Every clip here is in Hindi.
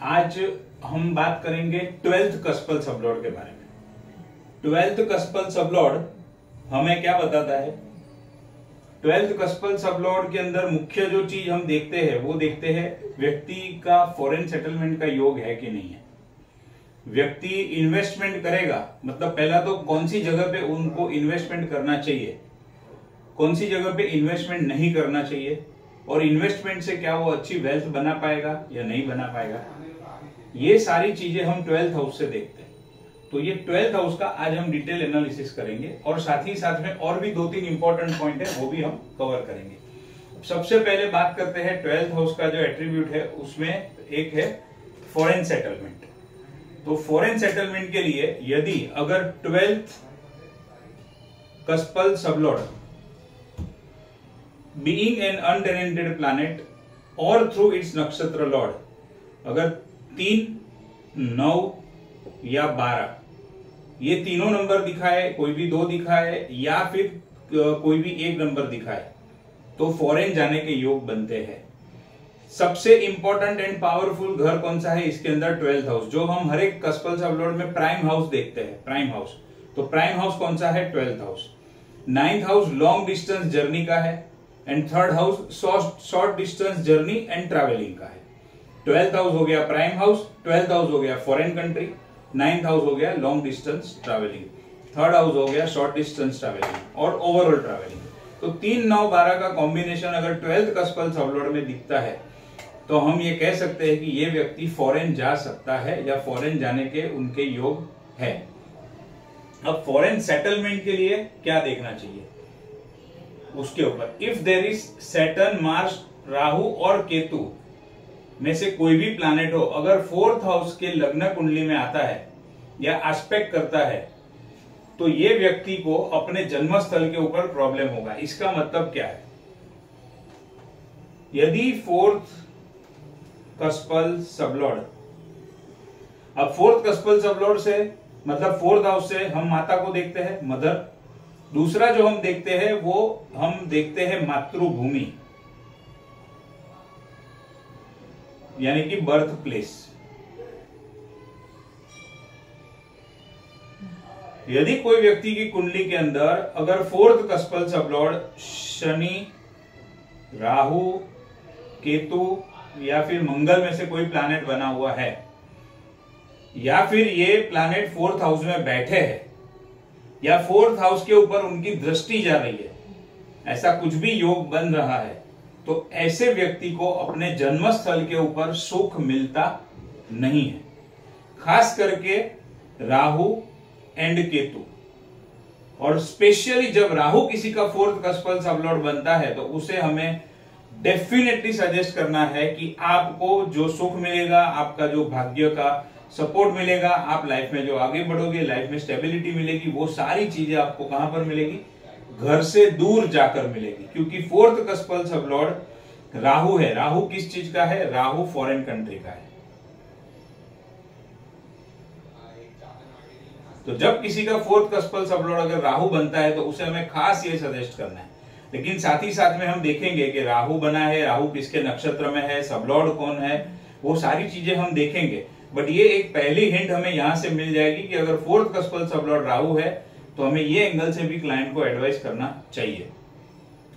आज हम बात करेंगे 12th कस्पल सबलॉर्ड के बारे में। 12th कस्पल सबलॉर्ड हमें क्या बताता है? 12th कस्पल सबलॉर्ड के अंदर मुख्य जो चीज हम देखते हैं वो देखते हैं व्यक्ति का फॉरेन सेटलमेंट का योग है कि नहीं है। व्यक्ति इन्वेस्टमेंट करेगा, मतलब पहला तो कौन सी जगह पे उनको इन्वेस्टमेंट करना चाहिए, कौन सी जगह पे इन्वेस्टमेंट नहीं करना चाहिए, और इन्वेस्टमेंट से क्या वो अच्छी वेल्थ बना पाएगा या नहीं बना पाएगा। ये सारी चीजें हम 12th हाउस से देखते हैं। तो ये 12th हाउस का आज हम डिटेल एनालिसिस करेंगे और साथ ही साथ में और भी 2-3 इंपॉर्टेंट पॉइंट है वो भी हम कवर करेंगे। सबसे पहले बात करते हैं 12th हाउस का जो एट्रीब्यूट है उसमें एक है फॉरेन सेटलमेंट। तो फॉरेन सेटलमेंट के लिए यदि अगर 12th cuspal sublord being an untenanted planet और थ्रू इट्स नक्षत्र लॉर्ड, अगर 3, 9 या 12 ये तीनों नंबर दिखाए, कोई भी 2 दिखाए या फिर कोई भी एक नंबर दिखाए तो फॉरेन जाने के योग बनते हैं। सबसे इंपॉर्टेंट एंड पावरफुल घर कौन सा है इसके अंदर? 12th हाउस, जो हम हर एक कस्पल सबलॉर्ड में प्राइम हाउस देखते हैं। प्राइम हाउस, तो प्राइम हाउस कौन सा है? 12th house. 9th house long distance journey का है and 3rd house short distance journey and travelling का है। 12th हाउस हो गया प्राइम हाउस, 12th हाउस हो गया फॉरेन कंट्री, 9th हाउस हो गया long distance travelling, 3rd house हो गया शॉर्ट डिस्टेंस ट्रैवलिंग और ओवरऑल ट्रैवलिंग। तो 3, 9, 12 का कॉम्बिनेशन अगर 12th कस्पल सबलॉर्ड में दिखता है तो हम ये कह सकते हैं कि ये व्यक्ति फॉरेन जा सकता है या फॉरेन जाने के उनके योग है। अब फॉरेन सेटलमेंट के लिए क्या देखना चाहिए उसके ऊपर, if there is Saturn, Mars, Rahu और केतु में से कोई भी प्लैनेट हो, अगर 4th हाउस के लग्न कुंडली में आता है या एस्पेक्ट करता है तो ये व्यक्ति को अपने जन्म स्थल के ऊपर प्रॉब्लम होगा। इसका मतलब क्या है? यदि 4th कस्पल सबलॉर्ड, अब 4th कस्पल सबलॉर्ड से मतलब 4th हाउस से हम माता को देखते हैं, मदर। दूसरा जो हम देखते हैं वो हम देखते हैं मातृभूमि, यानी कि बर्थ प्लेस। यदि कोई व्यक्ति की कुंडली के अंदर अगर 4th कस्पल सबलॉर्ड शनि, राहु, केतु या फिर मंगल में से कोई प्लैनेट बना हुआ है या फिर ये प्लैनेट 4th हाउस में बैठे हैं या 4th हाउस के ऊपर उनकी दृष्टि जा रही है, ऐसा कुछ भी योग बन रहा है, तो ऐसे व्यक्ति को अपने जन्म स्थल के ऊपर सुख मिलता नहीं है। खास करके राहु एंड केतु, और स्पेशली जब राहु किसी का 4th कस्पल सबलॉर्ड बनता है तो उसे हमें डेफिनेटली सजेस्ट करना है कि आपको जो सुख मिलेगा, आपका जो भाग्य का सपोर्ट मिलेगा, आप लाइफ में जो आगे बढ़ोगे, लाइफ में स्टेबिलिटी मिलेगी, वो सारी चीजें आपको कहां पर मिलेगी? घर से दूर जाकर मिलेगी। क्योंकि 4th कस्पल सबलॉर्ड राहु है। राहु किस चीज का है? राहु फॉरेन कंट्री का है। तो जब किसी का 4th कस्पल सबलॉर्ड अगर राहु बनता है तो उसे हमें खास ये सजेस्ट करना है। लेकिन साथ ही साथ में हम देखेंगे कि राहु बना है, राहु किसके नक्षत्र में है, सबलॉर्ड कौन है, वो सारी चीजें हम देखेंगे। बट ये एक पहली हिंट हमें यहां से मिल जाएगी कि अगर 4th कस्पल सबलॉर्ड राहु है तो हमें ये एंगल से भी क्लाइंट को एडवाइस करना चाहिए।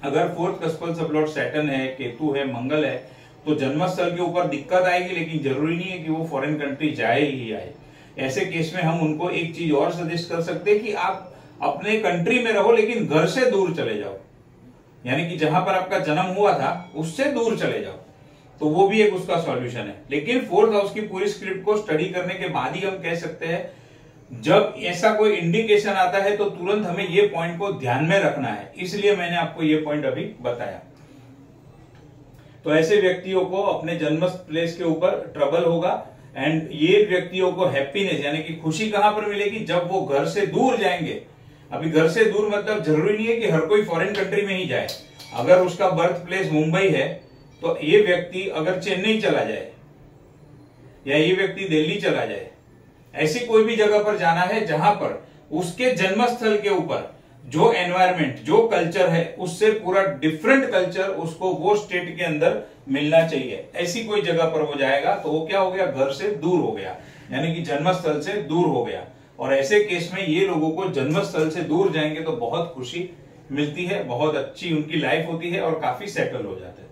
अगर 4th कस्पल सबलॉर्ड सैटर्न है, केतु है, मंगल है, तो जन्मस्थल के ऊपर दिक्कत आएगी, लेकिन जरूरी नहीं है कि वो फॉरेन कंट्री जाए ही आए। ऐसे केस में हम उनको एक चीज और सजेस्ट कर सकते हैं कि आप अपने कंट्री में रहो लेकिन घर से दूर चले जाओ, यानी कि जहां पर आपका जन्म हुआ था उससे दूर चले जाओ, तो वो भी एक उसका सॉल्यूशन है। लेकिन 4th हाउस की पूरी स्क्रिप्ट को स्टडी करने के बाद ही हम कह सकते हैं, जब ऐसा कोई इंडिकेशन आता है तो तुरंत हमें ये पॉइंट को ध्यान में रखना है, इसलिए मैंने आपको ये पॉइंट अभी बताया। तो ऐसे व्यक्तियों को अपने जन्म प्लेस के ऊपर ट्रबल होगा एंड ये व्यक्तियों को हैप्पीनेस यानी कि खुशी कहां पर मिलेगी? जब वो घर से दूर जाएंगे। अभी घर से दूर मतलब जरूरी नहीं है कि हर कोई फॉरेन कंट्री में ही जाए। अगर उसका बर्थ प्लेस मुंबई है तो ये व्यक्ति अगर चेन्नई चला जाए या ये व्यक्ति दिल्ली चला जाए, ऐसी कोई भी जगह पर जाना है जहां पर उसके जन्मस्थल के ऊपर जो एनवायरमेंट, जो कल्चर है उससे पूरा डिफरेंट कल्चर उसको वो स्टेट के अंदर मिलना चाहिए। ऐसी कोई जगह पर वो जाएगा तो वो क्या हो गया, घर से दूर हो गया, यानी कि जन्मस्थल से दूर हो गया। और ऐसे केस में ये लोगों को जन्मस्थल से दूर जाएंगे तो बहुत खुशी मिलती है, बहुत अच्छी उनकी लाइफ होती है और काफी सेटल हो जाते हैं।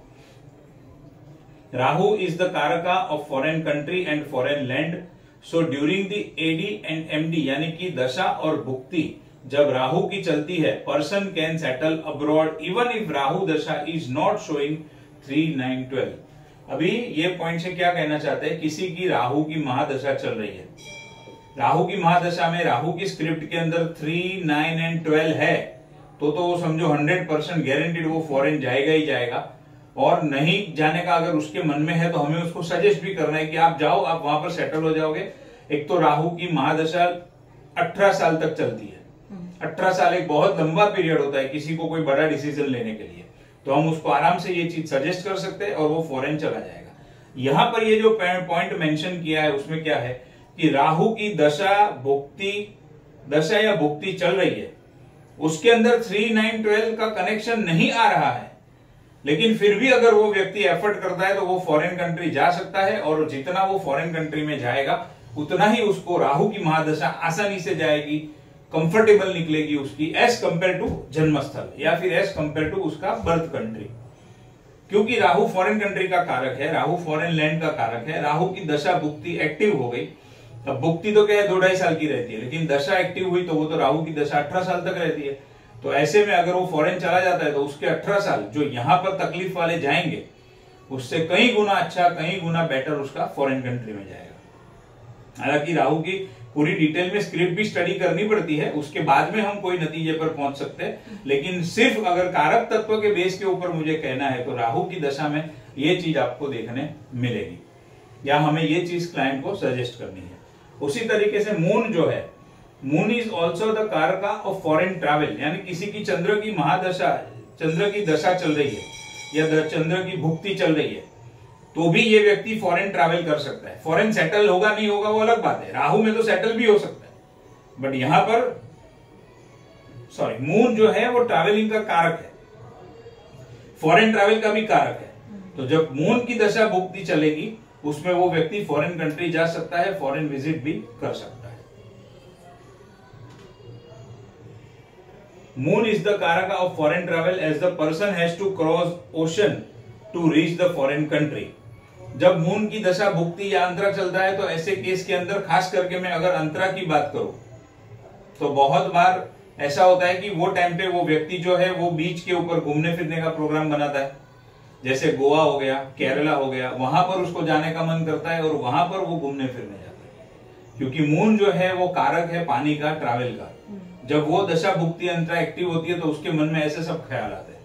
Rahu is the karaka of foreign country and foreign land. So during the AD and MD यानी कि दशा और भुक्ति जब राहु की चलती है, person can settle abroad even if Rahu दशा इज नॉट शोइंग 3, 9, 12। अभी ये पॉइंट से क्या कहना चाहते हैं, किसी की राहु की महादशा चल रही है, राहु की महादशा में राहु की स्क्रिप्ट के अंदर 3, 9 एंड 12 है, तो वो समझो 100% गारंटीड वो फॉरेन जाएगा ही जाएगा। और नहीं जाने का अगर उसके मन में है तो हमें उसको सजेस्ट भी करना है कि आप जाओ, आप वहां पर सेटल हो जाओगे। एक तो राहु की महादशा 18 साल तक चलती है, 18 साल एक बहुत लंबा पीरियड होता है किसी को कोई बड़ा डिसीजन लेने के लिए, तो हम उसको आराम से ये चीज सजेस्ट कर सकते हैं और वो फॉरेन चला जाएगा। यहां पर ये जो पॉइंट मेंशन किया है उसमें क्या है कि राहु की दशा या भुक्ति चल रही है, उसके अंदर 3, 9, 12 का कनेक्शन नहीं आ रहा है, लेकिन फिर भी अगर वो व्यक्ति एफर्ट करता है तो वो फॉरेन कंट्री जा सकता है। और जितना वो फॉरेन कंट्री में जाएगा उतना ही उसको राहु की महादशा आसानी से जाएगी, कंफर्टेबल निकलेगी उसकी, एज कंपेयर टू जन्मस्थल या फिर एज कंपेयर टू उसका बर्थ कंट्री। क्योंकि राहु फॉरेन कंट्री का कारक है, राहु फॉरेन लैंड का कारक है। राहु की दशा भुक्ति एक्टिव हो गई, अब भुक्ति तो क्या है 2-2.5 साल की रहती है, लेकिन दशा एक्टिव हुई तो वो तो राहु की दशा 18 साल तक रहती है। तो ऐसे में अगर वो फॉरेन चला जाता है तो उसके 18 साल जो यहां पर तकलीफ वाले जाएंगे उससे कई गुना अच्छा, कई गुना बेटर उसका फॉरेन कंट्री में जाएगा। हालांकि राहु की पूरी डिटेल में स्क्रिप्ट भी स्टडी करनी पड़ती है, उसके बाद में हम कोई नतीजे पर पहुंच सकते हैं, लेकिन सिर्फ अगर कारक तत्व के बेस के ऊपर मुझे कहना है तो राहु की दशा में ये चीज आपको देखने मिलेगी या हमें ये चीज क्लाइंट को सजेस्ट करनी है। उसी तरीके से मून जो है, moon is also the karaka of foreign travel, यानी किसी की चंद्र की महादशा, चंद्र की दशा चल रही है या चंद्र की भुक्ति चल रही है तो भी ये व्यक्ति फॉरेन ट्रैवल कर सकता है। फॉरेन सेटल होगा नहीं होगा वो अलग बात है, राहु में तो सेटल भी हो सकता है, बट यहां पर मून जो है वो ट्रैवलिंग का कारक है, फॉरेन ट्रैवल का भी कारक है। तो जब मून की दशा भुक्ति चलेगी उसमें वो व्यक्ति फॉरेन कंट्री जा सकता है, फॉरेन विजिट भी कर सकता है। Moon is the karaka of foreign travel as the person has to cross ocean to reach the foreign country. जब मून की दशा भुक्ति या अंतरा चलता है तो ऐसे केस के अंदर, खास करके मैं अगर अंतरा की बात करूं तो बहुत बार ऐसा होता है कि वो टाइम पे वो व्यक्ति जो है वो बीच के ऊपर घूमने फिरने का प्रोग्राम बनाता है, जैसे गोवा हो गया, केरला हो गया, वहां पर उसको जाने का मन करता है और वहां पर वो घूमने फिरने जाता है, क्योंकि मून जो है वो कारक है पानी का, ट्रैवल का। जब वो दशा भुक्ति अंतरा एक्टिव होती है तो उसके मन में ऐसे सब ख्याल आते हैं।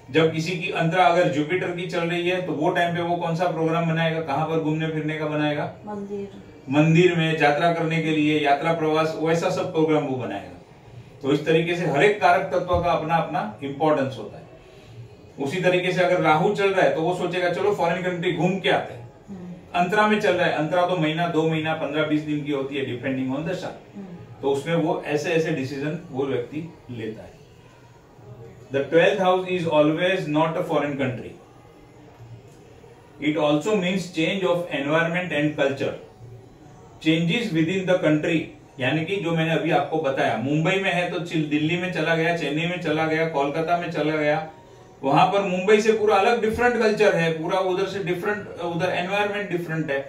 जब किसी की अंतरा अगर जुपिटर की चल रही है तो वो टाइम पे वो कौन सा प्रोग्राम बनाएगा, कहां पर घूमने फिरने का बनाएगा, मंदिर में यात्रा करने के लिए, यात्रा प्रवास, वैसा सब प्रोग्राम वो बनाएगा। तो इस तरीके से हर एक कारक तत्व का अपना अपना इंपॉर्टेंस होता है। उसी तरीके से अगर राहु चल रहा है तो वो सोचेगा चलो फॉरेन कंट्री घूम के आते हैं। अंतरा में चल रहा है, अंतरा तो महीना, 2 महीना, 15-20 दिन की होती है डिपेंडिंग ऑन दशा, तो उसमें वो ऐसे ऐसे डिसीजन वो व्यक्ति लेता है। The 12th house is always not a foreign country. It also means change of environment and culture. Changes within the country, यानी कि जो मैंने अभी आपको बताया, मुंबई में है तो दिल्ली में चला गया, चेन्नई में चला गया, कोलकाता में चला गया, वहां पर मुंबई से पूरा अलग डिफरेंट कल्चर है, पूरा उधर से डिफरेंट, उधर एनवायरमेंट डिफरेंट है,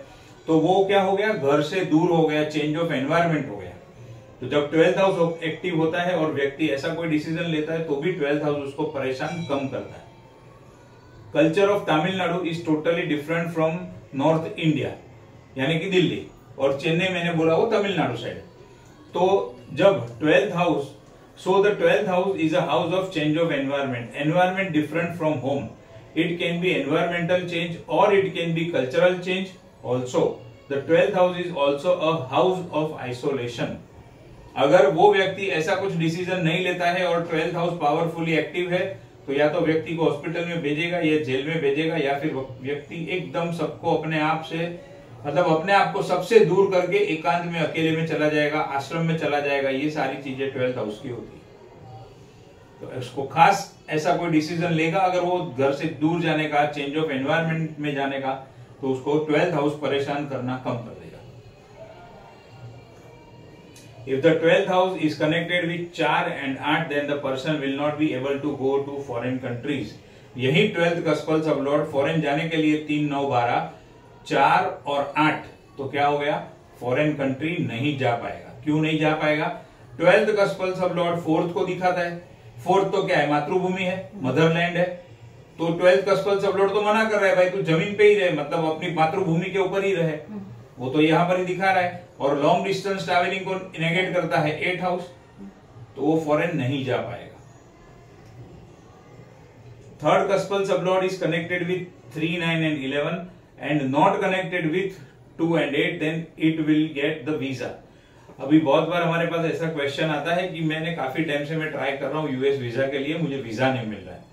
तो वो क्या हो गया, घर से दूर हो गया, चेंज ऑफ एनवायरमेंट हो गया। तो जब 12th हाउस एक्टिव होता है और व्यक्ति ऐसा कोई डिसीजन लेता है तो भी 12th हाउस उसको परेशान कम करता है। Culture of Tamil Nadu is totally different from north India, यानी कि दिल्ली, और चेन्नई मैंने बोला वो तमिलनाडु साइड। तो जब 12th house, so the 12th house is a house of change of environment, environment different from home. It can be environmental change और it can be cultural change also. The 12th house is also a house of isolation. अगर वो व्यक्ति ऐसा कुछ डिसीजन नहीं लेता है और 12th हाउस पावरफुली एक्टिव है तो या तो व्यक्ति को हॉस्पिटल में भेजेगा या जेल में भेजेगा, या फिर व्यक्ति एकदम सबको अपने आप से, मतलब अपने आप को सबसे दूर करके एकांत में अकेले में चला जाएगा, आश्रम में चला जाएगा। ये सारी चीजें 12th हाउस की होती है। तो उसको खास ऐसा कोई डिसीजन लेगा अगर वो घर से दूर जाने का, चेंज ऑफ एनवायरमेंट में जाने का, तो उसको 12th हाउस परेशान करना कम कर देगा। If the 12th house is connected with 4 and 8, then the person will not be able to go to foreign countries. यही 12th का स्पल सब लॉर्ड फॉरेन जाने के लिए 3, 9, 12, 4 और 8, तो क्या हो गया, फॉरेन कंट्री नहीं जा पाएगा। क्यों नहीं जा पाएगा? 12th का स्पल सब लॉर्ड 4th को दिखाता है। 4th तो क्या है, मातृभूमि है, मदरलैंड है। तो 12th का स्पल सब लॉर्ड तो मना कर रहा है, भाई तू जमीन पे ही रहे, मतलब अपनी मातृभूमि के ऊपर ही रहे। वो तो यहां पर ही दिखा रहा है। और लॉन्ग डिस्टेंस ट्रैवलिंग को नेगेट करता है 8th हाउस, तो वो फॉरेन नहीं जा पाएगा। 3rd cuspal sub lord is connected with 3, 9 and 11 and not connected with 2 and 8, then it will get the visa. अभी बहुत बार हमारे पास ऐसा क्वेश्चन आता है कि मैंने काफी टाइम से मैं ट्राई कर रहा हूँ यूएस वीजा के लिए, मुझे वीजा नहीं मिल रहा है।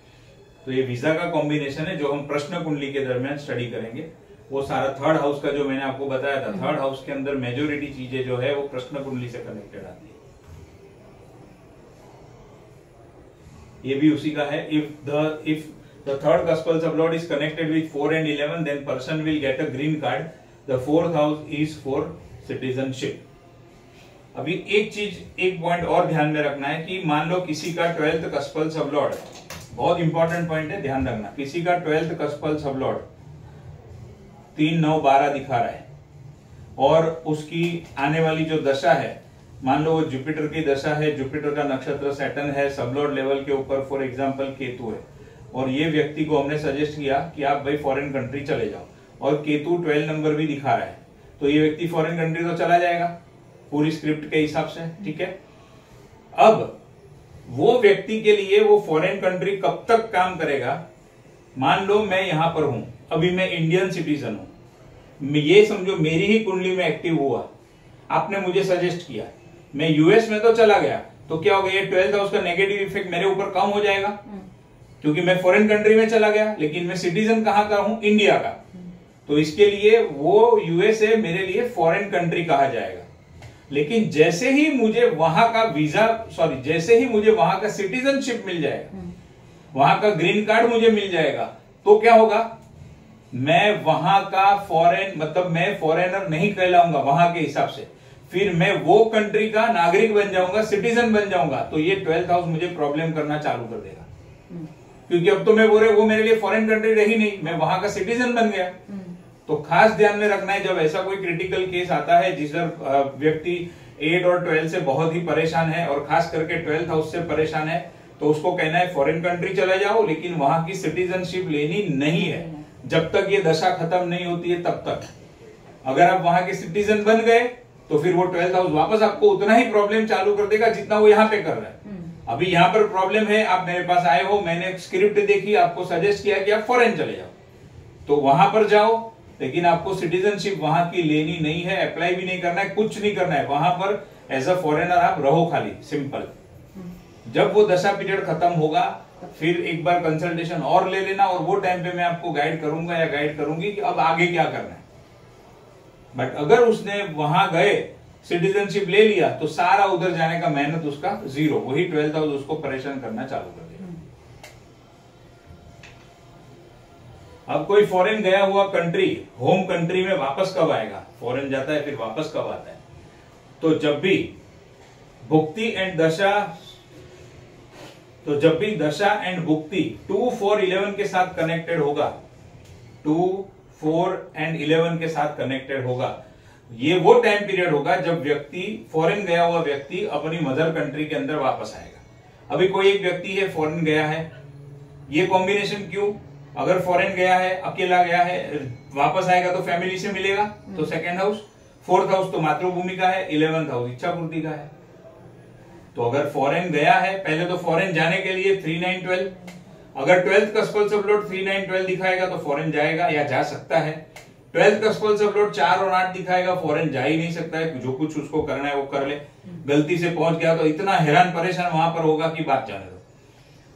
तो ये वीजा का कॉम्बिनेशन है जो हम प्रश्न कुंडली के दरमियान स्टडी करेंगे। वो सारा 3rd हाउस का जो मैंने आपको बताया था, 3rd हाउस के अंदर मेजोरिटी चीजें जो है वो प्रश्न कुंडली से कनेक्टेड आती है। ये भी उसी का है। If the 3rd gospel sublord is connected with 4 and 11, then person will get a green card. The 4th house is for citizenship. अभी एक पॉइंट और ध्यान में रखना है कि मान लो किसी का 12th gospel sublord, बहुत इंपॉर्टेंट पॉइंट है, ध्यान रखना, किसी का 12th gospel sublord 3, 9, 12 दिखा रहा है और उसकी आने वाली जो दशा है, मान लो वो जुपिटर की दशा है, जुपिटर का नक्षत्र सैटर्न है, सबलॉर्ड लेवल के ऊपर फॉर एग्जांपल केतु है, और ये व्यक्ति को हमने सजेस्ट किया कि आप भाई फॉरेन कंट्री चले जाओ, और केतु 12 नंबर भी दिखा रहा है, तो ये व्यक्ति फॉरेन कंट्री तो चला जाएगा पूरी स्क्रिप्ट के हिसाब से, ठीक है। अब वो व्यक्ति के लिए वो फॉरेन कंट्री कब तक काम करेगा? मान लो मैं यहां पर हूं, अभी मैं इंडियन सिटीजन हूं, ये समझो मेरी ही कुंडली में एक्टिव हुआ, आपने मुझे सजेस्ट किया, मैं यूएस में तो चला गया, तो क्या हो गया, ये 12th हाउस का नेगेटिव इफेक्ट मेरे ऊपर कम हो जाएगा, क्योंकि मैं फॉरेन कंट्री में चला गया, लेकिन मैं सिटीजन कहां का हूं, इंडिया का, तो इसके लिए वो यूएसए मेरे लिए फॉरेन कंट्री कहा जाएगा। लेकिन जैसे ही मुझे वहां का वीजा, जैसे ही मुझे वहां का सिटीजनशिप मिल जाएगा, वहां का ग्रीन कार्ड मुझे मिल जाएगा, तो क्या होगा, मैं वहां का फॉरेन, मतलब मैं फॉरेनर नहीं कहलाऊंगा वहां के हिसाब से, फिर मैं वो कंट्री का नागरिक बन जाऊंगा, सिटीजन बन जाऊंगा, तो ये 12th हाउस मुझे प्रॉब्लम करना चालू कर देगा, क्योंकि अब तो मैं बोल रहे वो मेरे लिए फॉरेन कंट्री रही नहीं, मैं वहां का सिटीजन बन गया। तो खास ध्यान में रखना है, जब ऐसा कोई क्रिटिकल केस आता है जिसमें व्यक्ति 8 और 12 से बहुत ही परेशान है, और खास करके 12th हाउस से परेशान है, तो उसको कहना है फॉरेन कंट्री चले जाओ, लेकिन वहां की सिटीजनशिप लेनी नहीं है जब तक ये दशा खत्म नहीं होती है तब तक। अगर आप वहां के सिटीजन बन गए तो फिर वो 12th हाउस वापस आपको उतना ही प्रॉब्लम चालू कर देगा जितना वो यहाँ पे कर रहा है। अभी यहाँ पर प्रॉब्लम है, आप मेरे पास आए हो, मैंने स्क्रिप्ट देखी, आपको सजेस्ट किया कि आप फॉरेन चले जाओ, तो वहां पर जाओ, लेकिन आपको सिटीजनशिप वहां की लेनी नहीं है, अप्लाई भी नहीं करना है, कुछ नहीं करना है, वहां पर एज अ फॉरेनर आप रहो खाली, सिंपल। जब वो दशा पीरियड खत्म होगा फिर एक बार कंसल्टेशन और ले लेना, और वो टाइम पे मैं आपको गाइड करूंगा या गाइड करूंगी कि अब आगे क्या करना है। बट अगर उसने वहां गए सिटीजनशिप ले लिया तो सारा उधर जाने का मेहनत उसका जीरो, वही 12th हाउस उसको परेशान करना चालू कर देगा। अब कोई फॉरेन गया हुआ कंट्री होम कंट्री में वापस कब आएगा, फॉरेन जाता है फिर वापस कब आता है, तो जब भी भुक्ति एंड दशा, तो जब भी दशा एंड भुक्ति 2, 4, 11 के साथ कनेक्टेड होगा, 2, 4 एंड 11 के साथ कनेक्टेड होगा, ये वो टाइम पीरियड होगा जब व्यक्ति, फॉरेन गया हुआ व्यक्ति अपनी मदर कंट्री के अंदर वापस आएगा। अभी कोई एक व्यक्ति है फॉरेन गया है, ये कॉम्बिनेशन क्यों, अगर फॉरेन गया है, अकेला गया है, वापस आएगा तो फैमिली से मिलेगा, तो 2nd हाउस, 4th हाउस तो मातृभूमि का है, 11th हाउस इच्छा पूर्ति का है। तो अगर फॉरेन गया है, पहले तो फॉरेन जाने के लिए 3, 9, 12, अगर 12th का स्पल सबलॉर्ड 3, 9, 12 दिखाएगा तो फॉरेन जाएगा या जा सकता है। 12th का स्पल सबलॉर्ड 4 और 8 दिखाएगा, फॉरेन जा ही नहीं सकता है, जो कुछ उसको करना है वो कर ले, गलती से पहुंच गया तो इतना हैरान परेशान वहां पर होगा कि बात जाने दो।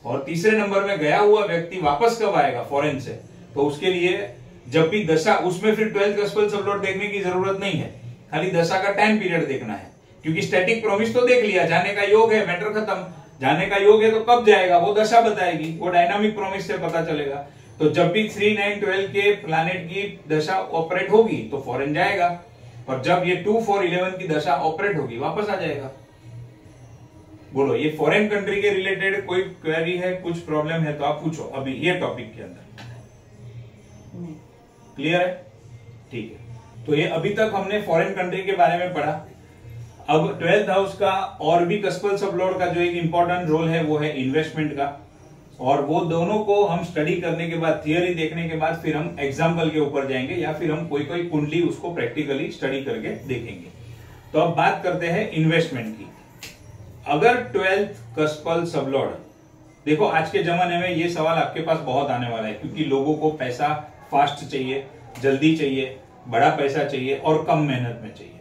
और तीसरे नंबर में गया हुआ व्यक्ति वापस कब आएगा फॉरेन से, तो उसके लिए जब भी दशा, उसमें फिर 12th का स्पल सबलॉर्ड देखने की जरूरत नहीं है, खाली दशा का टाइम पीरियड देखना है, क्योंकि स्टैटिक प्रॉमिस तो देख लिया, जाने का योग है, मैटर खत्म। जाने का योग है तो कब जाएगा वो दशा बताएगी, वो डायनामिक प्रॉमिस से पता चलेगा। तो जब भी 3, 9, 12 के प्लैनेट की दशा ऑपरेट होगी तो फॉरेन जाएगा, और जब ये 2, 4, 11 की दशा ऑपरेट होगी वापस आ जाएगा। बोलो, ये फॉरेन कंट्री के रिलेटेड कोई क्वेरी है, कुछ प्रॉब्लम है तो आप पूछो अभी ये टॉपिक के अंदर। क्लियर है? ठीक है। तो ये अभी तक हमने फॉरेन कंट्री के बारे में पढ़ा। अब 12th हाउस का और भी कस्पल सबलॉर्ड का जो एक इंपॉर्टेंट रोल है वो है इन्वेस्टमेंट का, और वो दोनों को हम स्टडी करने के बाद, थियरी देखने के बाद फिर हम एग्जाम्पल के ऊपर जाएंगे, या फिर हम कोई कोई कुंडली उसको प्रैक्टिकली स्टडी करके देखेंगे। तो अब बात करते हैं इन्वेस्टमेंट की। अगर 12th कस्पल सबलॉर्ड, देखो आज के जमाने में ये सवाल आपके पास बहुत आने वाला है, क्योंकि लोगों को पैसा फास्ट चाहिए, जल्दी चाहिए, बड़ा पैसा चाहिए और कम मेहनत में चाहिए।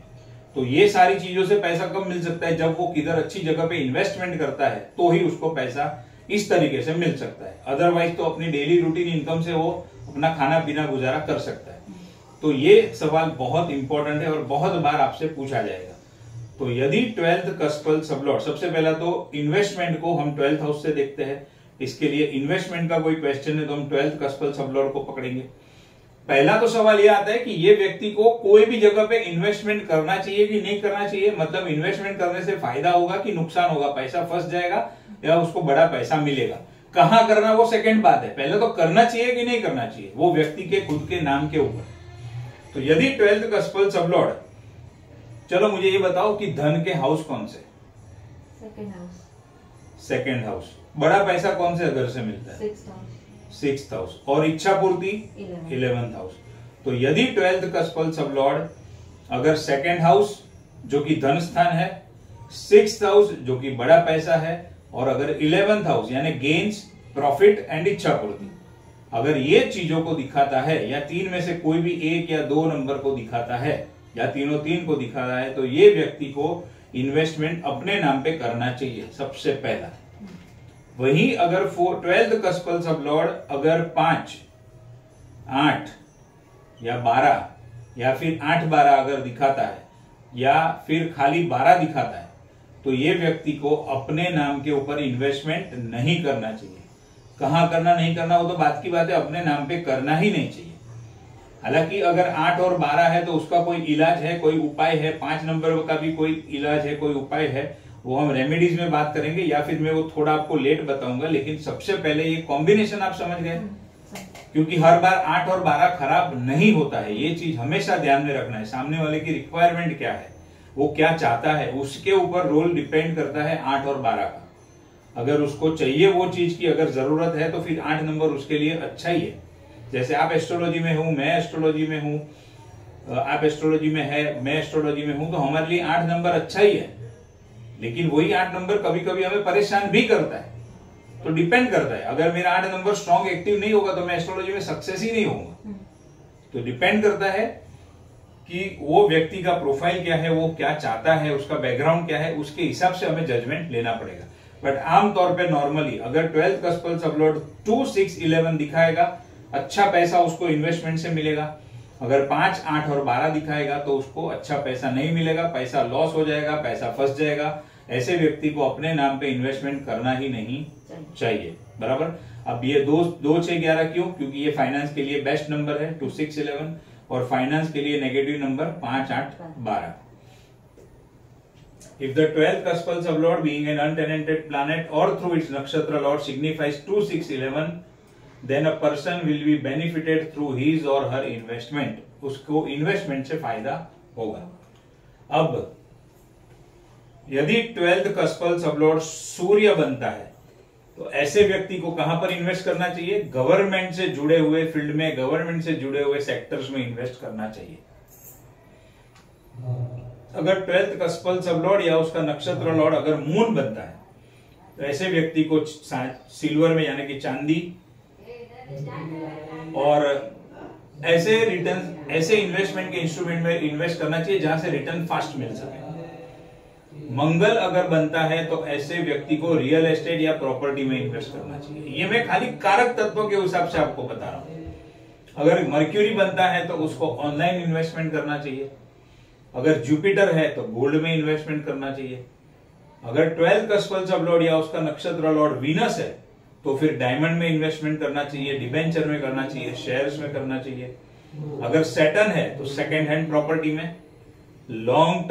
तो ये सारी चीजों से पैसा कब मिल सकता है? जब वो किधर अच्छी जगह पे इन्वेस्टमेंट करता है तो ही उसको पैसा इस तरीके से मिल सकता है। अदरवाइज तो अपनी डेली रूटीन इनकम से वो अपना खाना पीना गुजारा कर सकता है। तो ये सवाल बहुत इंपॉर्टेंट है और बहुत बार आपसे पूछा जाएगा। तो यदि 12th कस्पल सबलॉर्ड, सबसे पहला तो इन्वेस्टमेंट को हम 12th हाउस से देखते हैं। इसके लिए इन्वेस्टमेंट का कोई क्वेश्चन है तो हम 12th कस्पल सबलॉर्ड को पकड़ेंगे। पहला तो सवाल यह आता है कि ये व्यक्ति को कोई भी जगह पे इन्वेस्टमेंट करना चाहिए कि नहीं करना चाहिए, मतलब इन्वेस्टमेंट करने से फायदा होगा कि नुकसान होगा, पैसा फंस जाएगा या उसको बड़ा पैसा मिलेगा। कहां करना वो सेकंड बात है, पहले तो करना चाहिए कि नहीं करना चाहिए, वो व्यक्ति के खुद के नाम के ऊपर। तो यदि 12th कस्पल सबलॉर्ड, चलो मुझे ये बताओ कि धन के हाउस कौन से? Second house. बड़ा पैसा कौन से घर से मिलता है? 6th house. और इच्छा पूर्ति 11th हाउस। तो यदि 12th कस्पल सबलॉर्ड अगर सेकंड हाउस जो कि धन स्थान है, 6th हाउस जो कि बड़ा पैसा है, और अगर 11th हाउस यानी गेन्स, प्रॉफिट एंड इच्छा पूर्ति, अगर ये चीजों को दिखाता है या तीन में से कोई भी एक या दो नंबर को दिखाता है या तीनों तीन को दिखाता है, तो ये व्यक्ति को इन्वेस्टमेंट अपने नाम पे करना चाहिए सबसे पहला। वहीं अगर 12th कस्पल सबलॉर्ड अगर 5, 8 या 12 या फिर 8, 12 अगर दिखाता है या फिर खाली 12 दिखाता है, तो ये व्यक्ति को अपने नाम के ऊपर इन्वेस्टमेंट नहीं करना चाहिए। कहां करना नहीं करना वो तो बात की बात है, अपने नाम पे करना ही नहीं चाहिए। हालांकि अगर 8 और 12 है तो उसका कोई इलाज है, कोई उपाय है, 5 नंबर का भी कोई इलाज है, कोई उपाय है, वो हम रेमेडीज में बात करेंगे या फिर मैं वो थोड़ा आपको लेट बताऊंगा। लेकिन सबसे पहले ये कॉम्बिनेशन आप समझ गए, क्योंकि हर बार 8 और 12 खराब नहीं होता है, ये चीज हमेशा ध्यान में रखना है। सामने वाले की रिक्वायरमेंट क्या है, वो क्या चाहता है, उसके ऊपर रोल डिपेंड करता है 8 और 12 का। अगर उसको चाहिए वो चीज की अगर जरूरत है तो फिर 8 नंबर उसके लिए अच्छा ही है। जैसे आप एस्ट्रोलॉजी में हूं, मैं एस्ट्रोलॉजी में हूं, आप एस्ट्रोलॉजी में है, मैं एस्ट्रोलॉजी में हूं, तो हमारे लिए 8 नंबर अच्छा ही है। लेकिन वही 8 नंबर कभी कभी हमें परेशान भी करता है, तो डिपेंड करता है। अगर मेरा 8 नंबर स्ट्रॉन्ग एक्टिव नहीं होगा तो मैं एस्ट्रोलॉजी में सक्सेस ही नहीं होऊंगा। तो डिपेंड करता है कि वो व्यक्ति का प्रोफाइल क्या है, वो क्या चाहता है, उसका बैकग्राउंड क्या है, उसके हिसाब से हमें जजमेंट लेना पड़ेगा। बट आमतौर पे नॉर्मली अगर 12th कस्पल सबलॉर्ड 2, 6, 11 दिखाएगा, अच्छा पैसा उसको इन्वेस्टमेंट से मिलेगा। अगर 5, 8 और 12 दिखाएगा तो उसको अच्छा पैसा नहीं मिलेगा, पैसा लॉस हो जाएगा, पैसा फंस जाएगा। ऐसे व्यक्ति को अपने नाम पे इन्वेस्टमेंट करना ही नहीं चाहिए। बराबर। अब ये 2, 6, 11 क्यों? क्योंकि ये फाइनेंस के लिए बेस्ट नंबर है 2, 6, 11, और फाइनेंस के लिए negative number 5, 8, 12। If the 12th cuspal sublord being an untenanted planet or through its nakshatra lord signifies 2, 6, 11, then a person will be benefited through his or her investment. उसको इन्वेस्टमेंट से फायदा होगा। अब यदि 12th कस्पल सबलॉर्ड सूर्य बनता है तो ऐसे व्यक्ति को कहां पर इन्वेस्ट करना चाहिए? गवर्नमेंट से जुड़े हुए फील्ड में, गवर्नमेंट से जुड़े हुए सेक्टर्स में इन्वेस्ट करना चाहिए। अगर 12th कस्पल सबलॉर्ड या उसका नक्षत्र लॉर्ड अगर मून बनता है तो ऐसे व्यक्ति को सिल्वर में यानी कि चांदी और ऐसे रिटर्न, ऐसे इन्वेस्टमेंट के इंस्ट्रूमेंट में इन्वेस्ट करना चाहिए जहां से रिटर्न फास्ट मिल सके। मंगल अगर बनता है तो ऐसे व्यक्ति को रियल एस्टेट या प्रॉपर्टी में इन्वेस्ट करना चाहिए। ये मैं खाली कारक तत्वों के हिसाब से आपको बता रहा हूं। अगर मर्क्यूरी बनता है तो उसको ऑनलाइन इन्वेस्टमेंट करना चाहिए। अगर जुपिटर है तो गोल्ड में इन्वेस्टमेंट करना चाहिए। अगर 12th का स्पल सब लॉर्ड या उसका नक्षत्र लॉर्ड वीनस है तो फिर डायमंड में इन्वेस्टमेंट करना चाहिए, डिबेंचर में करना चाहिए, शेयर्स में करना चाहिए। अगर सैटर्न है तो सेकेंड हैंड प्रॉपर्टी में, लॉन्ग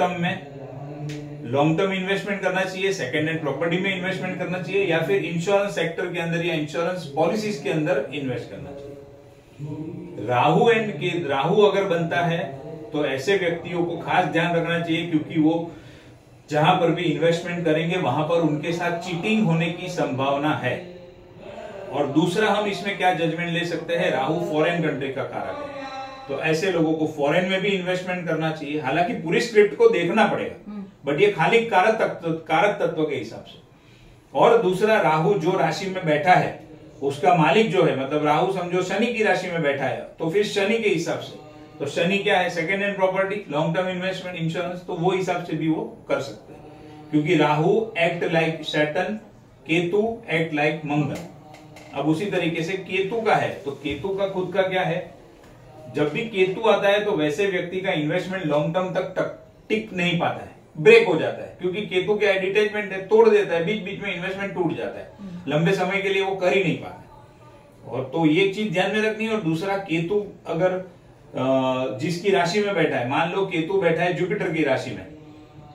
टर्म इन्वेस्टमेंट करना चाहिए, सेकेंड हैंड प्रॉपर्टी में इन्वेस्टमेंट करना चाहिए, या फिर इंश्योरेंस सेक्टर के अंदर या इंश्योरेंस पॉलिसीज के अंदर इन्वेस्ट करना चाहिए। राहु अगर बनता है तो ऐसे व्यक्तियों को खास ध्यान रखना चाहिए, क्योंकि वो जहां पर भी इन्वेस्टमेंट करेंगे वहां पर उनके साथ चीटिंग होने की संभावना है। और दूसरा हम इसमें क्या जजमेंट ले सकते हैं, राहु फॉरेन कंट्री का कारक है, तो ऐसे लोगों को फॉरेन में भी इन्वेस्टमेंट करना चाहिए। हालांकि पूरी स्क्रिप्ट को देखना पड़ेगा, बट ये खाली कारक तत्व के हिसाब से। और दूसरा, राहु जो राशि में बैठा है उसका मालिक जो है, मतलब राहु समझो शनि की राशि में बैठा है, तो फिर शनि के हिसाब से, तो शनि क्या है, second hand property, long term investment, insurance, तो वो हिसाब से भी वो कर सकते हैं, क्योंकि Rahu act like Saturn, Ketu act like Mangal. अब उसी तरीके से केतु का है, तो केतु का खुद का क्या है, जब भी केतु आता है तो वैसे व्यक्ति का इन्वेस्टमेंट लॉन्ग टर्म तक टिक नहीं पाता है, ब्रेक हो जाता है, क्योंकि केतु क्या है, डिटैचमेंट है, तोड़ देता है, बीच बीच में इन्वेस्टमेंट टूट जाता है, लंबे समय के लिए वो कर ही नहीं पाता। और तो ये चीज ध्यान में रखनी है। और दूसरा, केतु अगर जिसकी राशि में बैठा है, मान लो केतु बैठा है जुपिटर की राशि में,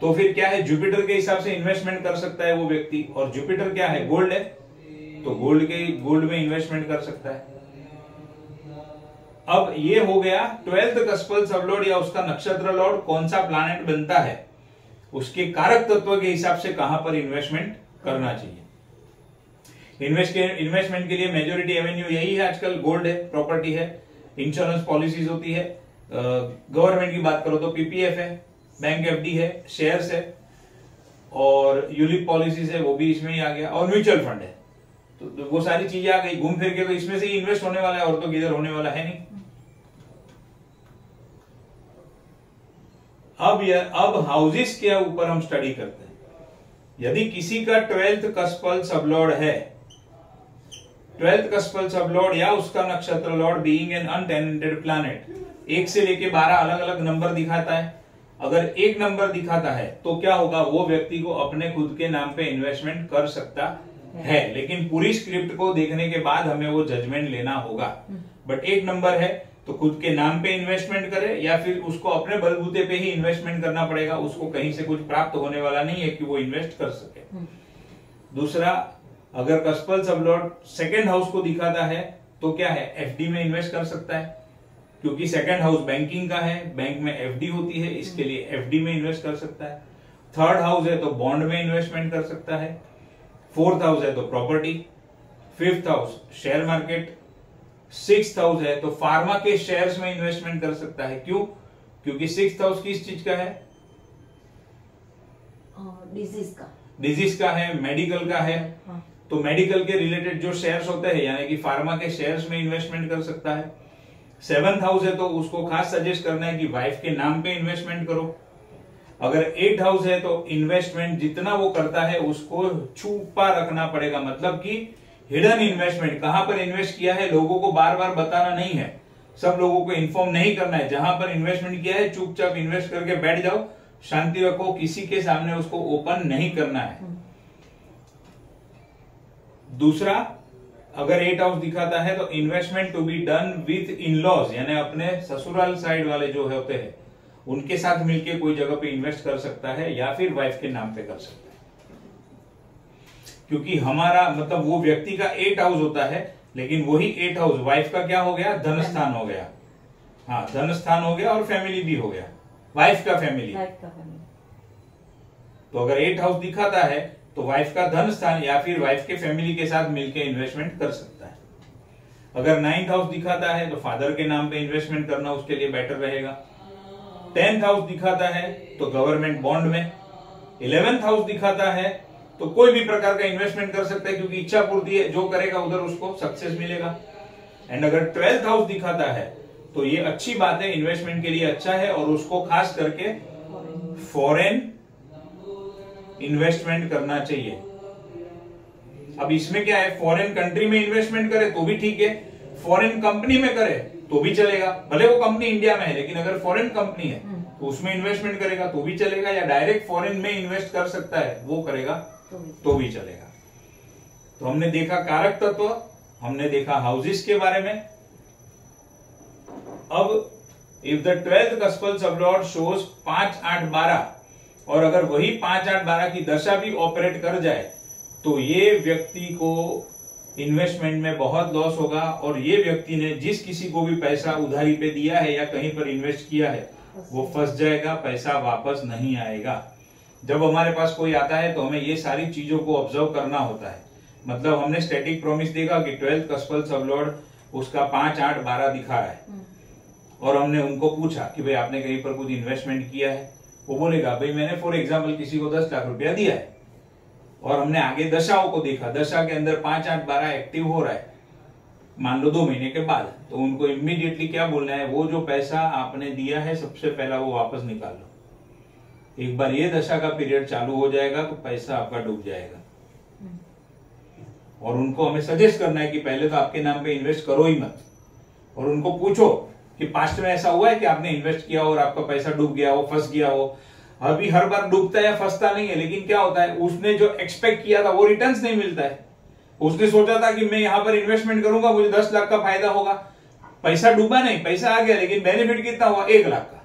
तो फिर क्या है, जुपिटर के हिसाब से इन्वेस्टमेंट कर सकता है वो व्यक्ति। और जुपिटर क्या है, गोल्ड है, तो गोल्ड में इन्वेस्टमेंट कर सकता है। अब ये हो गया 12th का स्पल सब लॉर्ड या उसका नक्षत्र लॉर्ड कौन सा प्लैनेट बनता है, उसके कारक तत्व के हिसाब से कहां पर इन्वेस्टमेंट करना चाहिए। इन्वेस्टमेंट के लिए मेजोरिटी एवेन्यू यही है आजकल, गोल्ड है, प्रॉपर्टी है, इंश्योरेंस पॉलिसीज होती है, गवर्नमेंट की बात करो तो पीपीएफ है, बैंक एफडी है, शेयर्स है, और यूलिप पॉलिसीज है, वो भी इसमें ही आ गया, और म्यूचुअल फंड है। तो वो सारी चीजें आ गई घूम फिर के, तो इसमें से ही इन्वेस्ट होने वाला है, और तो किधर होने वाला है नहीं। अब हाउसेस के ऊपर हम स्टडी करते हैं। यदि किसी का 12th का स्पल सब लॉर्ड है, 12th का स्पल सब लॉर्ड या उसका नक्षत्र Lord being an untenanted planet, 1 से लेके 12 अलग अलग नंबर दिखाता है। अगर 1 नंबर दिखाता है तो क्या होगा, वो व्यक्ति को अपने खुद के नाम पे इन्वेस्टमेंट कर सकता है, लेकिन पूरी स्क्रिप्ट को देखने के बाद हमें वो जजमेंट लेना होगा। बट 1 नंबर है तो खुद के नाम पे इन्वेस्टमेंट करे, या फिर उसको अपने बलबूते पे ही इन्वेस्टमेंट करना पड़ेगा, उसको कहीं से कुछ प्राप्त होने वाला नहीं है कि वो इन्वेस्ट कर सके। दूसरा, अगर कस्पल सब लॉर्ड सेकेंड हाउस को दिखाता है तो क्या है, एफडी में इन्वेस्ट कर सकता है, क्योंकि सेकेंड हाउस बैंकिंग का है, बैंक में एफडी होती है, इसके लिए एफडी में इन्वेस्ट कर सकता है। थर्ड हाउस है तो बॉन्ड में इन्वेस्टमेंट कर सकता है। फोर्थ हाउस है तो property, fifth house share market, sixth house है तो फार्मा के शेयर्स में इन्वेस्टमेंट कर सकता है। क्यों, क्योंकि सिक्स्थ हाउस किस चीज का है, डिजीज का है, मेडिकल का है। हाँ। तो मेडिकल के रिलेटेड जो शेयर्स होते हैं, यानी कि फार्मा के शेयर्स में इन्वेस्टमेंट कर सकता है। सेवंथ हाउस है तो उसको खास सजेस्ट करना है कि वाइफ के नाम पे इन्वेस्टमेंट करो। अगर 8th हाउस है तो इन्वेस्टमेंट जितना वो करता है उसको छुपा रखना पड़ेगा, मतलब कि हिडन इन्वेस्टमेंट, कहां पर इन्वेस्ट किया है लोगों को बार बार बताना नहीं है, सब लोगों को इन्फॉर्म नहीं करना है। जहां पर इन्वेस्टमेंट किया है चुपचाप इन्वेस्ट करके बैठ जाओ, शांति रखो, किसी के सामने उसको ओपन नहीं करना है। दूसरा, अगर 8th हाउस दिखाता है तो investment to be done with in laws, यानी अपने ससुराल साइड वाले जो होते हैं उनके साथ मिलके कोई जगह पे इन्वेस्ट कर सकता है, या फिर वाइफ के नाम पे कर सकता है। क्योंकि हमारा मतलब वो व्यक्ति का 8th हाउस होता है, लेकिन वही 8th हाउस वाइफ का क्या हो गया, धन स्थान हो गया। हाँ, धन स्थान हो गया और फैमिली भी हो गया, वाइफ का फैमिली। तो अगर 8th हाउस दिखाता है तो वाइफ का धन स्थान या फिर वाइफ के फैमिली के साथ मिलकर इन्वेस्टमेंट कर सकता है। अगर 9th हाउस दिखाता है तो फादर के नाम पे इन्वेस्टमेंट करना उसके लिए बेटर रहेगा। 10th हाउस दिखाता है तो गवर्नमेंट बॉन्ड में। 11th हाउस दिखाता है तो कोई भी प्रकार का इन्वेस्टमेंट कर सकता है, क्योंकि इच्छा पूर्ति है, जो करेगा उधर उसको सक्सेस मिलेगा। एंड अगर 12th हाउस दिखाता है तो ये अच्छी बात है, इन्वेस्टमेंट के लिए अच्छा है, और उसको खास करके फॉरेन इन्वेस्टमेंट करना चाहिए। अब इसमें क्या है, फॉरेन कंट्री में इन्वेस्टमेंट करे तो भी ठीक है, फॉरेन कंपनी में करे तो भी चलेगा, भले वो कंपनी इंडिया में है, लेकिन अगर फॉरेन कंपनी है तो उसमें इन्वेस्टमेंट करेगा तो भी चलेगा, या डायरेक्ट फॉरेन में इन्वेस्ट कर सकता है वो करेगा तो भी चलेगा। तो हमने देखा कारक तत्व, हमने देखा हाउसेस के बारे में। अब if the 12th cuspal sublord shows 5, 8, 12 और अगर वही 5, 8, 12 की दशा भी ऑपरेट कर जाए तो ये व्यक्ति को इन्वेस्टमेंट में बहुत लॉस होगा, और ये व्यक्ति ने जिस किसी को भी पैसा उधारी पे दिया है या कहीं पर इन्वेस्ट किया है वो फंस जाएगा, पैसा वापस नहीं आएगा। जब हमारे पास कोई आता है तो हमें ये सारी चीजों को ऑब्जर्व करना होता है। मतलब हमने स्टैटिक प्रॉमिस देखा कि 12th कस्पल सबलॉर्ड उसका 5, 8, 12 दिखा रहा है, और हमने उनको पूछा कि भाई आपने कहीं पर कुछ इन्वेस्टमेंट किया है, वो बोलेगा भाई मैंने फॉर एग्जाम्पल किसी को 10 लाख रुपया दिया है, और हमने आगे दशाओं को देखा, दशा के अंदर 5, 8, 12 एक्टिव हो रहा है, मान लो 2 महीने के बाद, तो उनको इमीडिएटली क्या बोलना है, वो जो पैसा आपने दिया है सबसे पहला वो वापस निकाल लो। एक बार ये दशा का पीरियड चालू हो जाएगा तो पैसा आपका डूब जाएगा। और उनको हमें सजेस्ट करना है कि पहले तो आपके नाम पे इन्वेस्ट करो ही मत, और उनको पूछो कि पास्ट में ऐसा हुआ है कि आपने इन्वेस्ट किया और आपका पैसा डूब गया हो, फंस गया हो। अभी हर बार डूबता है या फंसता नहीं है, लेकिन क्या होता है उसने जो एक्सपेक्ट किया था वो रिटर्न्स नहीं मिलता है। उसने सोचा था कि मैं यहां पर इन्वेस्टमेंट करूंगा मुझे 10 लाख का फायदा होगा, पैसा डूबा नहीं, पैसा आ गया, लेकिन बेनिफिट कितना हुआ 1 लाख का।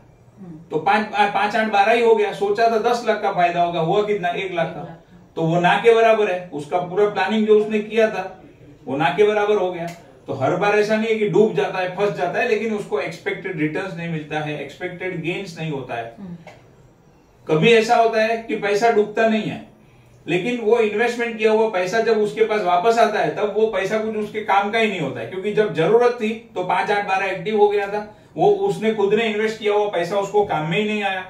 तो 5, 8, 12 ही हो गया, सोचा था 10 लाख का फायदा होगा, हुआ कितना 1 लाख का। तो वो ना के बराबर है, उसका पूरा प्लानिंग जो उसने किया था वो ना के बराबर हो गया। तो हर बार ऐसा नहीं है कि डूब जाता है, फंस जाता है, लेकिन उसको एक्सपेक्टेड रिटर्न्स नहीं मिलता है, एक्सपेक्टेड गेन्स नहीं होता है। कभी ऐसा होता है कि पैसा डूबता नहीं है, लेकिन वो इन्वेस्टमेंट किया हुआ पैसा जब उसके पास वापस आता है तब वो पैसा कुछ उसके काम का ही नहीं होता है, क्योंकि जब जरूरत थी तो 5, 8, 12 एक्टिव हो गया था, वो उसने खुद ने इन्वेस्ट किया हुआ पैसा उसको काम में ही नहीं आया,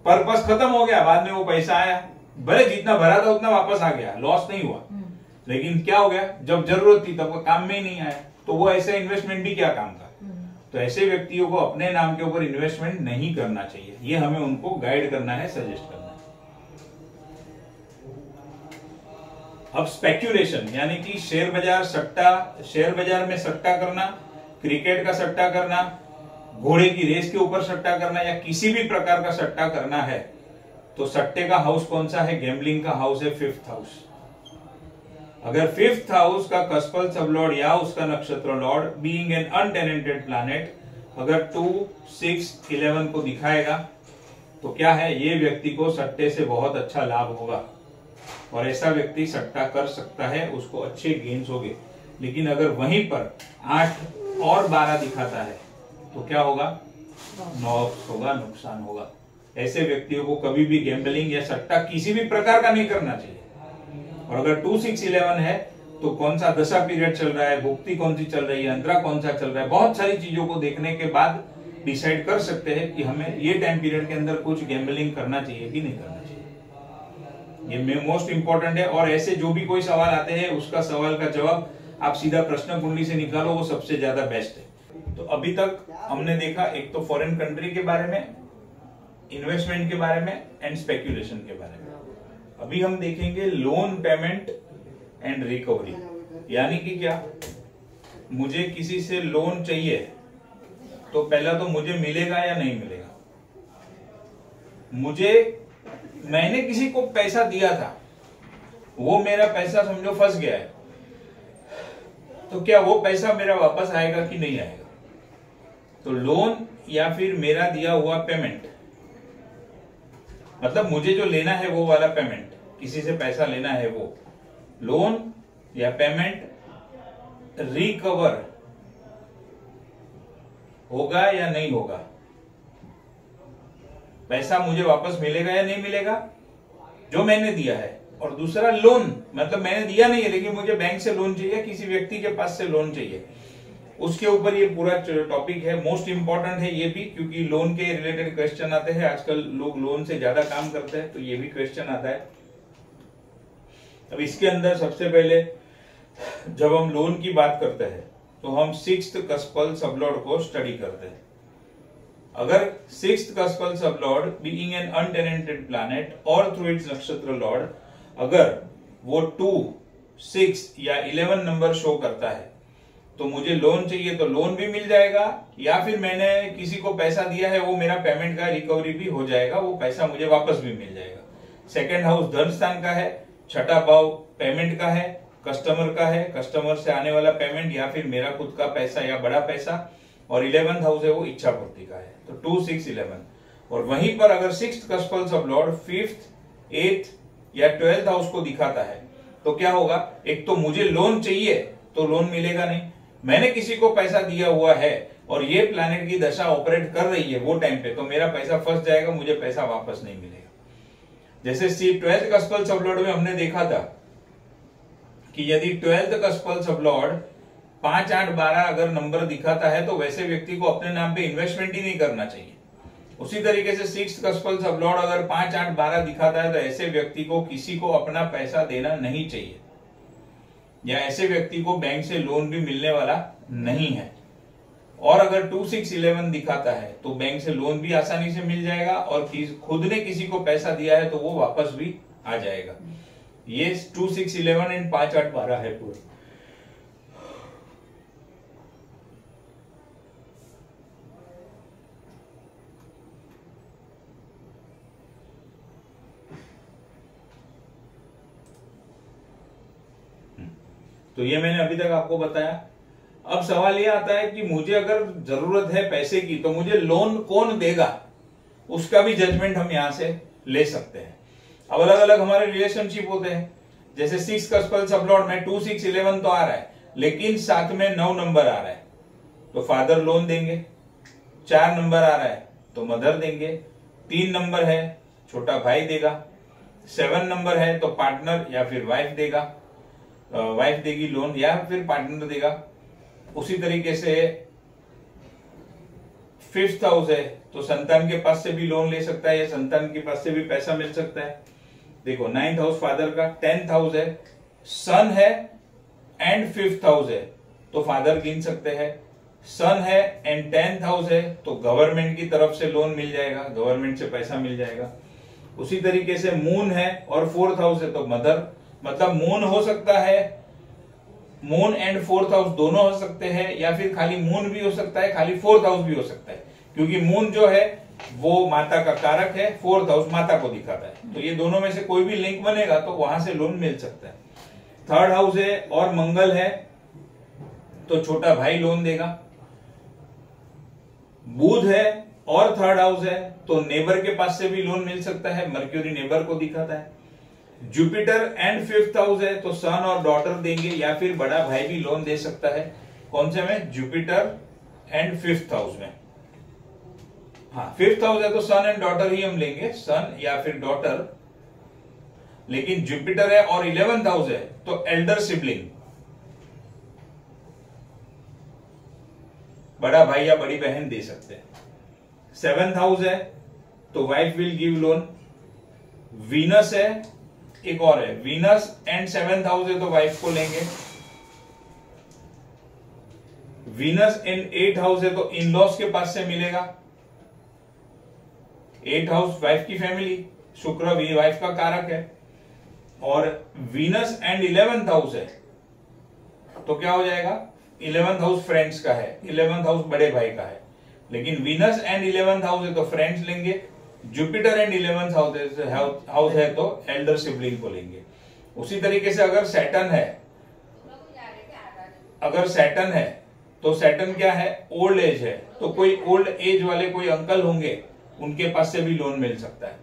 पर्पस खत्म हो गया, बाद में वो पैसा आया, भले जितना भरा था उतना वापस आ गया, लॉस नहीं हुआ, लेकिन क्या हो गया जब जरूरत थी तब वो काम में ही नहीं आया। तो वो ऐसा इन्वेस्टमेंट भी क्या काम का। तो ऐसे व्यक्तियों को अपने नाम के ऊपर इन्वेस्टमेंट नहीं करना चाहिए, ये हमें उनको गाइड करना है, सजेस्ट करना है। अब स्पेक्यूलेशन यानी कि शेयर बाजार सट्टा, शेयर बाजार में सट्टा करना, क्रिकेट का सट्टा करना, घोड़े की रेस के ऊपर सट्टा करना, या किसी भी प्रकार का सट्टा करना है तो सट्टे का हाउस कौन सा है, गैम्बलिंग का हाउस है 5th हाउस। अगर 5th हाउस का कस्पल सबलॉर्ड या उसका नक्षत्र Lord being an untenanted planet अगर 2, 6, 11 को दिखाएगा तो क्या है, ये व्यक्ति को सट्टे से बहुत अच्छा लाभ होगा, और ऐसा व्यक्ति सट्टा कर सकता है, उसको अच्छे गेन्स होंगे। लेकिन अगर वहीं पर 8 और 12 दिखाता है तो क्या होगा, लॉस होगा, नुकसान होगा। ऐसे व्यक्तियों को कभी भी गैम्बलिंग या सट्टा किसी भी प्रकार का नहीं करना चाहिए। और अगर 2, 6, 11 है तो कौन सा दशा पीरियड चल रहा है, भुक्ति कौन सी चल रही है, अंतरा कौन सा चल रहा है, बहुत सारी चीजों को देखने के बाद डिसाइड कर सकते हैं कि हमें ये टाइम पीरियड के अंदर कुछ गैम्बलिंग करना चाहिए कि नहीं करना चाहिए। ये मोस्ट इंपॉर्टेंट है। और ऐसे जो भी कोई सवाल आते हैं उसका सवाल का जवाब आप सीधा प्रश्न कुंडली से निकालो, वो सबसे ज्यादा बेस्ट है। तो अभी तक हमने देखा एक तो फॉरेन कंट्री के बारे में, इन्वेस्टमेंट के बारे में एंड स्पेक्यूलेशन के बारे में। अभी हम देखेंगे लोन पेमेंट एंड रिकवरी, यानी कि क्या, मुझे किसी से लोन चाहिए तो पहला तो मुझे मिलेगा या नहीं मिलेगा। मैंने किसी को पैसा दिया था, वो मेरा पैसा समझो फंस गया है, तो क्या वो पैसा मेरा वापस आएगा कि नहीं आएगा। तो लोन या फिर मेरा दिया हुआ पेमेंट, मतलब मुझे जो लेना है वो वाला पेमेंट, किसी से पैसा लेना है वो लोन या पेमेंट रिकवर होगा या नहीं होगा, पैसा मुझे वापस मिलेगा या नहीं मिलेगा जो मैंने दिया है। और दूसरा लोन, मतलब मैंने दिया नहीं है लेकिन मुझे बैंक से लोन चाहिए, किसी व्यक्ति के पास से लोन चाहिए, उसके ऊपर ये पूरा टॉपिक है। मोस्ट इंपॉर्टेंट है ये भी, क्योंकि लोन के रिलेटेड क्वेश्चन आते हैं, आजकल लोग लोन से ज्यादा काम करते हैं, तो ये भी क्वेश्चन आता है। अब इसके अंदर सबसे पहले जब हम लोन की बात करते हैं तो हम 6th कस्पल सबलॉर्ड को स्टडी करते हैं। अगर 6th cuspal sublord being an untenanted planet और थ्रू इट्स नक्षत्र लॉर्ड अगर वो 2, 6 या 11 नंबर शो करता है तो मुझे लोन चाहिए तो लोन भी मिल जाएगा, या फिर मैंने किसी को पैसा दिया है वो मेरा पेमेंट का रिकवरी भी हो जाएगा, वो पैसा मुझे वापस भी मिल जाएगा। सेकंड हाउस धन स्थान का है, छठा भाव पेमेंट का है, कस्टमर का है, कस्टमर से आने वाला पेमेंट या फिर मेरा खुद का पैसा या बड़ा पैसा, और 11th हाउस है वो इच्छा पूर्ति का है। तो 2, 6, 11। और वहीं पर अगर 6th कस्पल्स of Lord 5th, 8th या 12th हाउस को दिखाता है तो क्या होगा, एक तो मुझे लोन चाहिए तो लोन मिलेगा नहीं, मैंने किसी को पैसा दिया हुआ है और ये प्लैनेट की दशा ऑपरेट कर रही है वो टाइम पे, तो मेरा पैसा फंस जाएगा, मुझे पैसा वापस नहीं मिलेगा। जैसे 12th कस्पल्स ऑफ लॉर्ड में हमने देखा था कि यदि 12th कस्पल्स ऑफ लॉर्ड 5, 8, 12 अगर नंबर दिखाता है तो वैसे व्यक्ति को अपने नाम पे इन्वेस्टमेंट ही नहीं करना चाहिए। उसी तरीके से 6th कस्पल्स ऑफ लॉर्ड अगर 5, 8, 12 दिखाता है तो ऐसे व्यक्ति को किसी को अपना पैसा देना नहीं चाहिए, या ऐसे व्यक्ति को बैंक से लोन भी मिलने वाला नहीं है। और अगर 2, 6, 11 दिखाता है तो बैंक से लोन भी आसानी से मिल जाएगा, और खुद ने किसी को पैसा दिया है तो वो वापस भी आ जाएगा। ये 2, 6, 11 एंड 5, 8, 12 है पूरा। तो ये मैंने अभी तक आपको बताया। अब सवाल ये आता है कि मुझे अगर जरूरत है पैसे की तो मुझे लोन कौन देगा, उसका भी जजमेंट हम यहां से ले सकते हैं। अब अलग अलग हमारे रिलेशनशिप होते हैं। जैसे 6 कस्पल्स ऑफ लॉर्ड में 2, 6, 11 तो आ रहा है, लेकिन साथ में 9 नंबर आ रहा है तो फादर लोन देंगे। 4 नंबर आ रहा है तो मदर देंगे। 3 नंबर है छोटा भाई देगा। 7 नंबर है तो पार्टनर या फिर वाइफ देगा, वाइफ देगी लोन या फिर पार्टनर देगा। उसी तरीके से 5th हाउस है तो संतान के पास से भी लोन ले सकता है या संतान के पास से भी पैसा मिल सकता है। देखो 9th हाउस फादर का, 10th हाउस है, सन है एंड 5th हाउस है तो फादर गिन सकते हैं। सन है एंड 10th हाउस है तो गवर्नमेंट की तरफ से लोन मिल जाएगा, गवर्नमेंट से पैसा मिल जाएगा। उसी तरीके से मून है और 4th हाउस है तो मदर, मतलब मून हो सकता है, मून एंड 4th हाउस दोनों हो सकते हैं, या फिर खाली मून भी हो सकता है, खाली 4th हाउस भी हो सकता है, क्योंकि मून जो है वो माता का कारक है, 4th हाउस माता को दिखाता है। तो ये दोनों में से कोई भी लिंक बनेगा तो वहां से लोन मिल सकता है। 3rd हाउस है और मंगल है तो छोटा भाई लोन देगा। बुध है और 3rd हाउस है तो नेबर के पास से भी लोन मिल सकता है, मर्क्यूरी नेबर को दिखाता है। जुपिटर एंड 5th हाउस है तो सन और डॉटर देंगे या फिर बड़ा भाई भी लोन दे सकता है। कौन से में? जुपिटर एंड 5th हाउस में। हाँ 5th हाउस है तो सन एंड डॉटर ही हम लेंगे, सन या फिर डॉटर। लेकिन जुपिटर है और 11th हाउस है तो एल्डर सिबलिंग, बड़ा भाई या बड़ी बहन दे सकते हैं। 7th हाउस है तो wife will give loan. Venus है, एक और है वीनस एंड 7th हाउस है तो वाइफ को लेंगे। वीनस एंड 8th हाउस है तो इन लॉस के पास से मिलेगा। 8th हाउस वाइफ की फैमिली, शुक्र भी वाइफ का कारक है। और वीनस एंड 11th हाउस है तो क्या हो जाएगा? 11th हाउस फ्रेंड्स का है, 11th हाउस बड़े भाई का है। लेकिन वीनस एंड 11th हाउस है तो फ्रेंड्स लेंगे। जुपिटर एंड 11th हाउस है तो एल्डर सिबलिंग को लेंगे। उसी तरीके से अगर सैटर्न है, अगर सैटर्न है तो सैटर्न क्या है? ओल्ड एज है तो कोई ओल्ड एज वाले कोई अंकल होंगे, उनके पास से भी लोन मिल सकता है।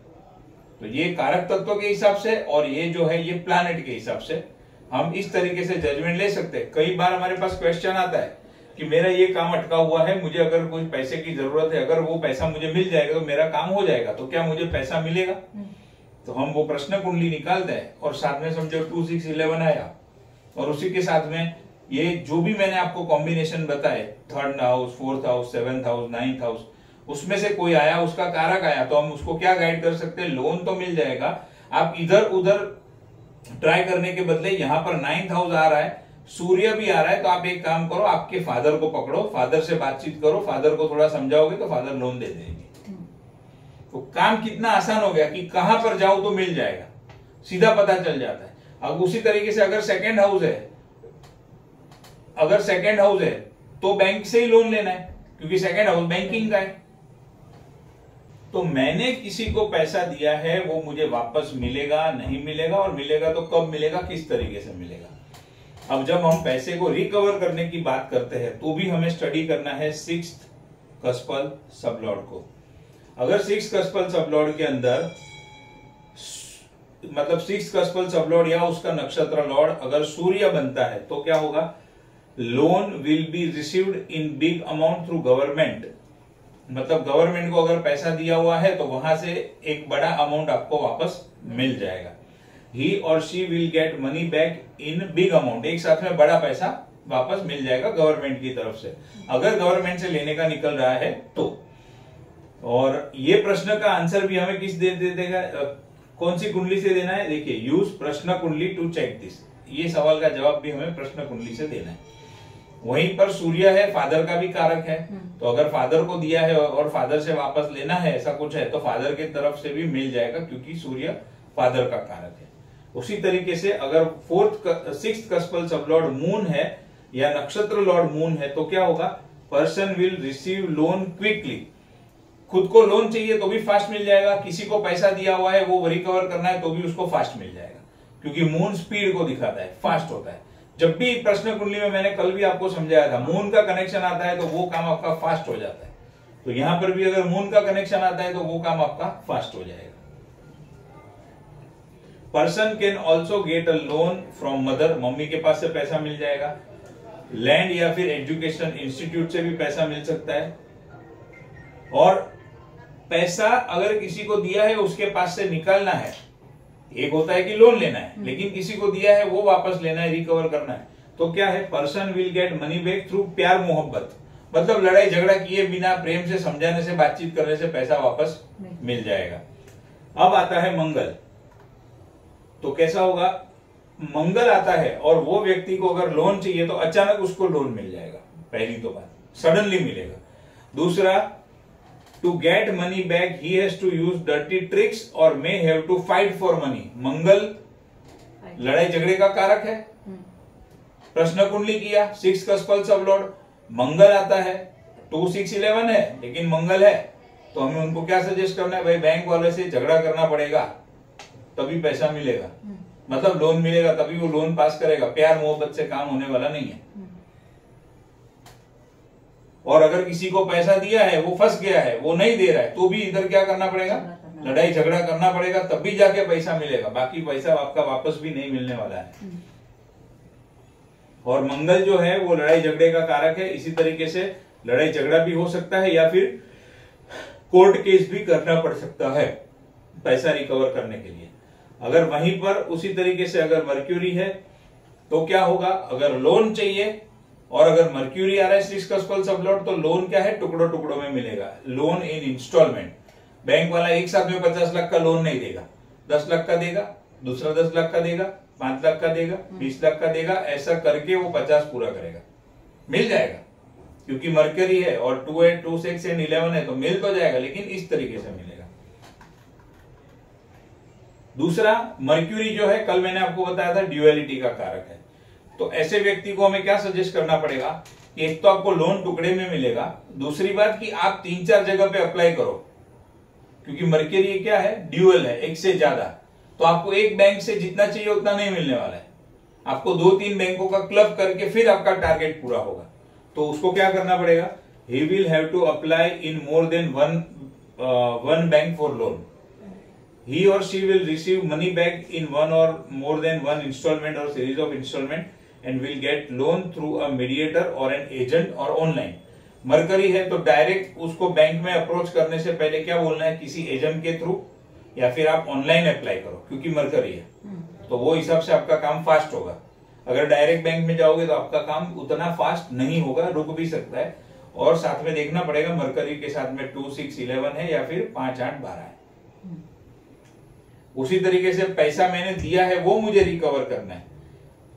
तो ये कारक तत्व के हिसाब से और ये जो है ये प्लैनेट के हिसाब से हम इस तरीके से जजमेंट ले सकते हैं। कई बार हमारे पास क्वेश्चन आता है कि मेरा ये काम अटका हुआ है, मुझे अगर कोई पैसे की जरूरत है, अगर वो पैसा मुझे मिल जाएगा तो मेरा काम हो जाएगा, तो क्या मुझे पैसा मिलेगा? तो हम वो प्रश्न कुंडली निकालते हैं और साथ में समझो 2, 6, 11 आया और उसी के साथ में ये जो भी मैंने आपको कॉम्बिनेशन बताए 3rd house, 4th house, 7th house, 9th house, उसमें से कोई आया, उसका कारक आया तो हम उसको क्या गाइड कर सकते हैं? लोन तो मिल जाएगा। आप इधर उधर ट्राई करने के बदले यहाँ पर 9th हाउस आ रहा है, सूर्य भी आ रहा है, तो आप एक काम करो, आपके फादर को पकड़ो, फादर से बातचीत करो, फादर को थोड़ा समझाओगे तो फादर लोन दे देंगे। तो काम कितना आसान हो गया कि कहां पर जाओ तो मिल जाएगा, सीधा पता चल जाता है। अब उसी तरीके से अगर 2nd हाउस है अगर सेकेंड हाउस है तो बैंक से ही लोन लेना है, क्योंकि सेकेंड हाउस बैंकिंग का है। तो मैंने किसी को पैसा दिया है, वो मुझे वापस मिलेगा नहीं मिलेगा, और मिलेगा तो कब मिलेगा, किस तरीके से मिलेगा। अब जब हम पैसे को रिकवर करने की बात करते हैं तो भी हमें स्टडी करना है सिक्स्थ कस्पल सबलॉर्ड को। अगर सिक्स्थ कस्पल सबलॉर्ड के अंदर मतलब सिक्स्थ कस्पल सबलॉर्ड या उसका नक्षत्र लॉर्ड अगर सूर्य बनता है तो क्या होगा, loan will be received in big amount through government. मतलब गवर्नमेंट को अगर पैसा दिया हुआ है तो वहां से एक बड़ा अमाउंट आपको वापस मिल जाएगा। ही और she will get money back in big amount, एक साथ में बड़ा पैसा वापस मिल जाएगा गवर्नमेंट की तरफ से, अगर गवर्नमेंट से लेने का निकल रहा है तो। और ये प्रश्न का आंसर भी हमें किस दे देगा, कौन सी कुंडली से देना है, देखिए यूज प्रश्न कुंडली टू चेक दिस। ये सवाल का जवाब भी हमें प्रश्न कुंडली से देना है। वहीं पर सूर्य है, फादर का भी कारक है, तो अगर फादर को दिया है और फादर से वापस लेना है ऐसा कुछ है तो फादर की तरफ से भी मिल जाएगा, क्योंकि सूर्य फादर का कारक है। उसी तरीके से अगर सिक्स्थ कस्पल सबलॉर्ड मून है या नक्षत्र लॉर्ड मून है तो क्या होगा, person will receive loan quickly. खुद को लोन चाहिए तो भी फास्ट मिल जाएगा, किसी को पैसा दिया हुआ है वो रिकवर करना है तो भी उसको फास्ट मिल जाएगा, क्योंकि मून स्पीड को दिखाता है, फास्ट होता है। जब भी प्रश्न कुंडली में मैंने कल भी आपको समझाया था, मून का कनेक्शन आता है तो वो काम आपका फास्ट हो जाता है। तो यहां पर भी अगर मून का कनेक्शन आता है तो वो काम आपका फास्ट हो जाएगा। Person can also get a loan from mother, mummy के पास से पैसा मिल जाएगा। लैंड या फिर एजुकेशन इंस्टीट्यूट से भी पैसा मिल सकता है। और पैसा अगर किसी को दिया है उसके पास से निकालना है, एक होता है कि लोन लेना है, लेकिन किसी को दिया है वो वापस लेना है, रिकवर करना है, तो क्या है, person will get money back through प्यार मोहब्बत। मतलब लड़ाई झगड़ा किए बिना, प्रेम से समझाने से, बातचीत करने से पैसा वापस मिल जाएगा। अब आता है मंगल, तो कैसा होगा, मंगल आता है और वो व्यक्ति को अगर लोन चाहिए तो अचानक उसको लोन मिल जाएगा, पहली तो बात, सडनली मिलेगा। दूसरा, to get money back he has to use dirty tricks और may have to fight for money. Mangal लड़ाई झगड़े का कारक है, प्रश्न कुंडली किया, सिक्स कस्पल सबलॉर्ड, मंगल आता है, 2 6 11 है लेकिन मंगल है, तो हमें उनको क्या सजेस्ट करना है, भाई बैंक वाले से झगड़ा करना पड़ेगा तभी पैसा मिलेगा, मतलब लोन मिलेगा तभी वो लोन पास करेगा, प्यार मोहब्बत से काम होने वाला नहीं है। और अगर किसी को पैसा दिया है वो फंस गया है, वो नहीं दे रहा है, तो भी इधर क्या करना पड़ेगा, लड़ाई झगड़ा करना पड़ेगा, तब भी जाके पैसा मिलेगा, बाकी पैसा आपका वापस भी नहीं मिलने वाला है। और मंगल जो है वो लड़ाई झगड़े का कारक है, इसी तरीके से लड़ाई झगड़ा भी हो सकता है या फिर कोर्ट केस भी करना पड़ सकता है पैसा रिकवर करने के लिए। अगर वहीं पर उसी तरीके से अगर मर्क्यूरी है तो क्या होगा, अगर लोन चाहिए और अगर मर्क्यूरी आ रहा है सिक्स कस्पल सबलॉर्ड, तो लोन क्या है, टुकड़ों टुकड़ों में मिलेगा, लोन इन इंस्टॉलमेंट। बैंक वाला एक साथ में 50 लाख का लोन नहीं देगा, 10 लाख का देगा, दूसरा 10 लाख का देगा, 5 लाख का देगा, 20 लाख का देगा, ऐसा करके वो 50 पूरा करेगा, मिल जाएगा, क्योंकि मर्क्यूरी है और 2 है, 2 6 एंड 11 है, तो मिल तो जाएगा, लेकिन इस तरीके से मिलेगा। दूसरा, मर्क्यूरी जो है कल मैंने आपको बताया था ड्यूअलिटी का कारक है, तो ऐसे व्यक्ति को हमें क्या सजेस्ट करना पड़ेगा कि एक तो आपको लोन टुकड़े में मिलेगा, दूसरी बात कि आप 3-4 जगह पे अप्लाई करो, क्योंकि मर्क्यूरी क्या है, ड्यूअल है, एक से ज्यादा, तो आपको एक बैंक से जितना चाहिए उतना नहीं मिलने वाला है, आपको 2-3 बैंकों का क्लब करके फिर आपका टारगेट पूरा होगा। तो उसको क्या करना पड़ेगा, he will have to apply in more than one bank for loan. He or she will receive money back in one or more than one installment or series of installment and will get loan through a mediator or an agent or online. Mercury है तो डायरेक्ट उसको बैंक में अप्रोच करने से पहले क्या बोलना है, किसी एजेंट के थ्रू या फिर आप ऑनलाइन अप्लाई करो, क्योंकि मरकरी है तो वो हिसाब से आपका काम फास्ट होगा। अगर डायरेक्ट बैंक में जाओगे तो आपका काम उतना फास्ट नहीं होगा, रुक भी सकता है। और साथ में देखना पड़ेगा मरकरी के साथ में 2 6 11 है या फिर 5 8 12 है। उसी तरीके से पैसा मैंने दिया है वो मुझे रिकवर करना है,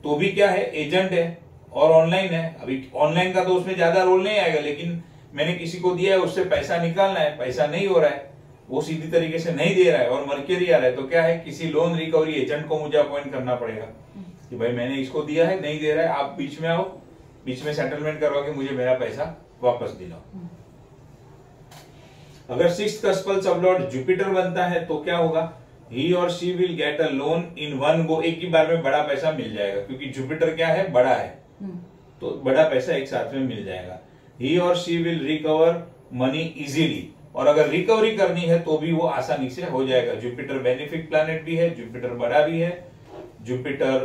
तो भी क्या है, एजेंट है और ऑनलाइन है। अभी ऑनलाइन का तो उसमें ज्यादा रोल नहीं आएगा, लेकिन मैंने किसी को दिया है उससे पैसा निकालना है, पैसा नहीं हो रहा है, वो सीधी तरीके से नहीं दे रहा है और मर्क्यूरी आ रहा है, तो क्या है, किसी लोन रिकवरी एजेंट को मुझे अपॉइंट करना पड़ेगा कि भाई मैंने इसको दिया है, नहीं दे रहा है, आप बीच में आओ, बीच में सेटलमेंट करवा के मुझे मेरा पैसा वापस दिलाओ। अगर सिक्स्थ कस्पल सबलॉर्ड जुपिटर बनता है तो क्या होगा, ही और she will get a loan in one go, एक ही बार में बड़ा पैसा मिल जाएगा, क्योंकि जुपिटर क्या है, बड़ा है, तो बड़ा पैसा एक साथ में मिल जाएगा। ही और she will recover money easily, और अगर रिकवरी करनी है तो भी वो आसानी से हो जाएगा। जुपिटर बेनिफिक प्लैनेट भी है, जुपिटर बड़ा भी है, जुपिटर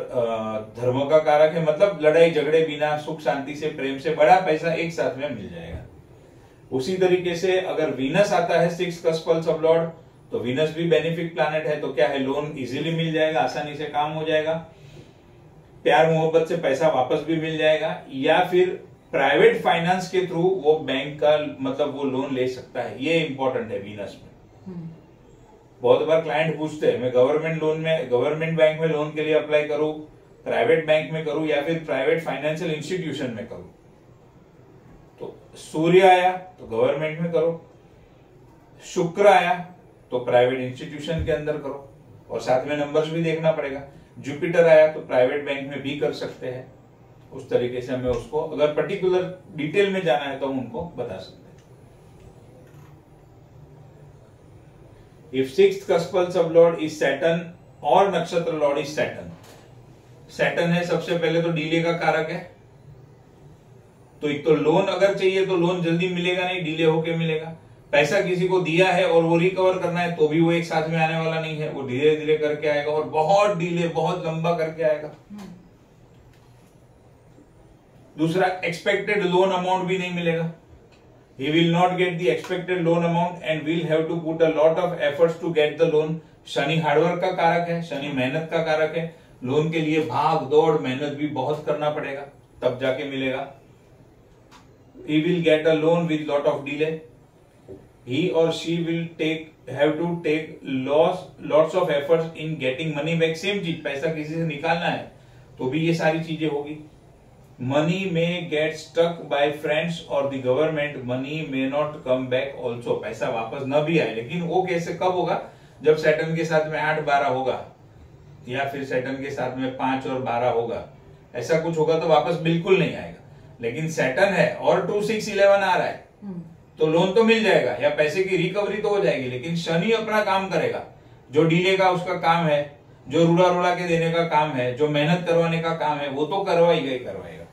धर्म का कारक है, मतलब लड़ाई झगड़े बिना सुख शांति से प्रेम से बड़ा पैसा एक साथ में मिल जाएगा। उसी तरीके से अगर वीनस आता है सिक्स्थ कस्पल सबलॉर्ड, तो वीनस भी बेनिफिक प्लैनेट है, तो क्या है, लोन इजीली मिल जाएगा, आसानी से काम हो जाएगा, प्यार मोहब्बत से पैसा वापस भी मिल जाएगा, या फिर प्राइवेट फाइनेंस के थ्रू वो बैंक का मतलब वो लोन ले सकता है। ये इंपॉर्टेंट है वीनस में। बहुत बार क्लाइंट पूछते हैं मैं गवर्नमेंट लोन में, गवर्नमेंट बैंक में लोन के लिए अप्लाई करूं, प्राइवेट बैंक में करूं या फिर प्राइवेट फाइनेंशियल इंस्टीट्यूशन में करूं। तो सूर्य आया तो गवर्नमेंट में करो, शुक्र आया तो प्राइवेट इंस्टीट्यूशन के अंदर करो, और साथ में नंबर्स भी देखना पड़ेगा। जुपिटर आया तो प्राइवेट बैंक में भी कर सकते हैं। उस तरीके से हमें उसको अगर पर्टिकुलर डिटेल में जाना है तो हम उनको बता सकते हैं। If sixth cuspal sublord is Saturn और नक्षत्र लॉर्ड इज सैटर्न, सैटर्न है सबसे पहले तो डीले का कारक है, तो एक तो लोन अगर चाहिए तो लोन जल्दी मिलेगा नहीं, डीले होके मिलेगा। पैसा किसी को दिया है और वो रिकवर करना है तो भी वो एक साथ में आने वाला नहीं है, वो धीरे धीरे करके आएगा और बहुत डिले, बहुत लंबा करके आएगा। दूसरा, एक्सपेक्टेड लोन अमाउंट भी नहीं मिलेगा। He will not get the expected loan amount and will have to put a lot of efforts to get the loan. Shani hard work का कारक है, शनि मेहनत का कारक है, लोन के लिए भाग दौड़ मेहनत भी बहुत करना पड़ेगा तब जाके मिलेगा। He will get a loan with lot of delay. He or she will have to take lots of efforts in getting money back. Same चीज, पैसा किसी से निकालना है तो भी ये सारी चीजें होगी। Money may get stuck by friends or the government. Money may not come back also. पैसा वापस न भी आए, लेकिन वो कैसे कब होगा, जब सैटर्न के साथ में 8-12 होगा या फिर सैटर्न के साथ में 5 और 12 होगा, ऐसा कुछ होगा तो वापस बिल्कुल नहीं आएगा। लेकिन सैटर्न है और 2, 6, 11 आ रहा है तो लोन तो मिल जाएगा या पैसे की रिकवरी तो हो जाएगी, लेकिन शनि अपना काम करेगा। जो डीले का उसका काम है, जो रुला रुला के देने का काम है, जो मेहनत करवाने का काम है, वो तो करवाएगा ही करवाएगा।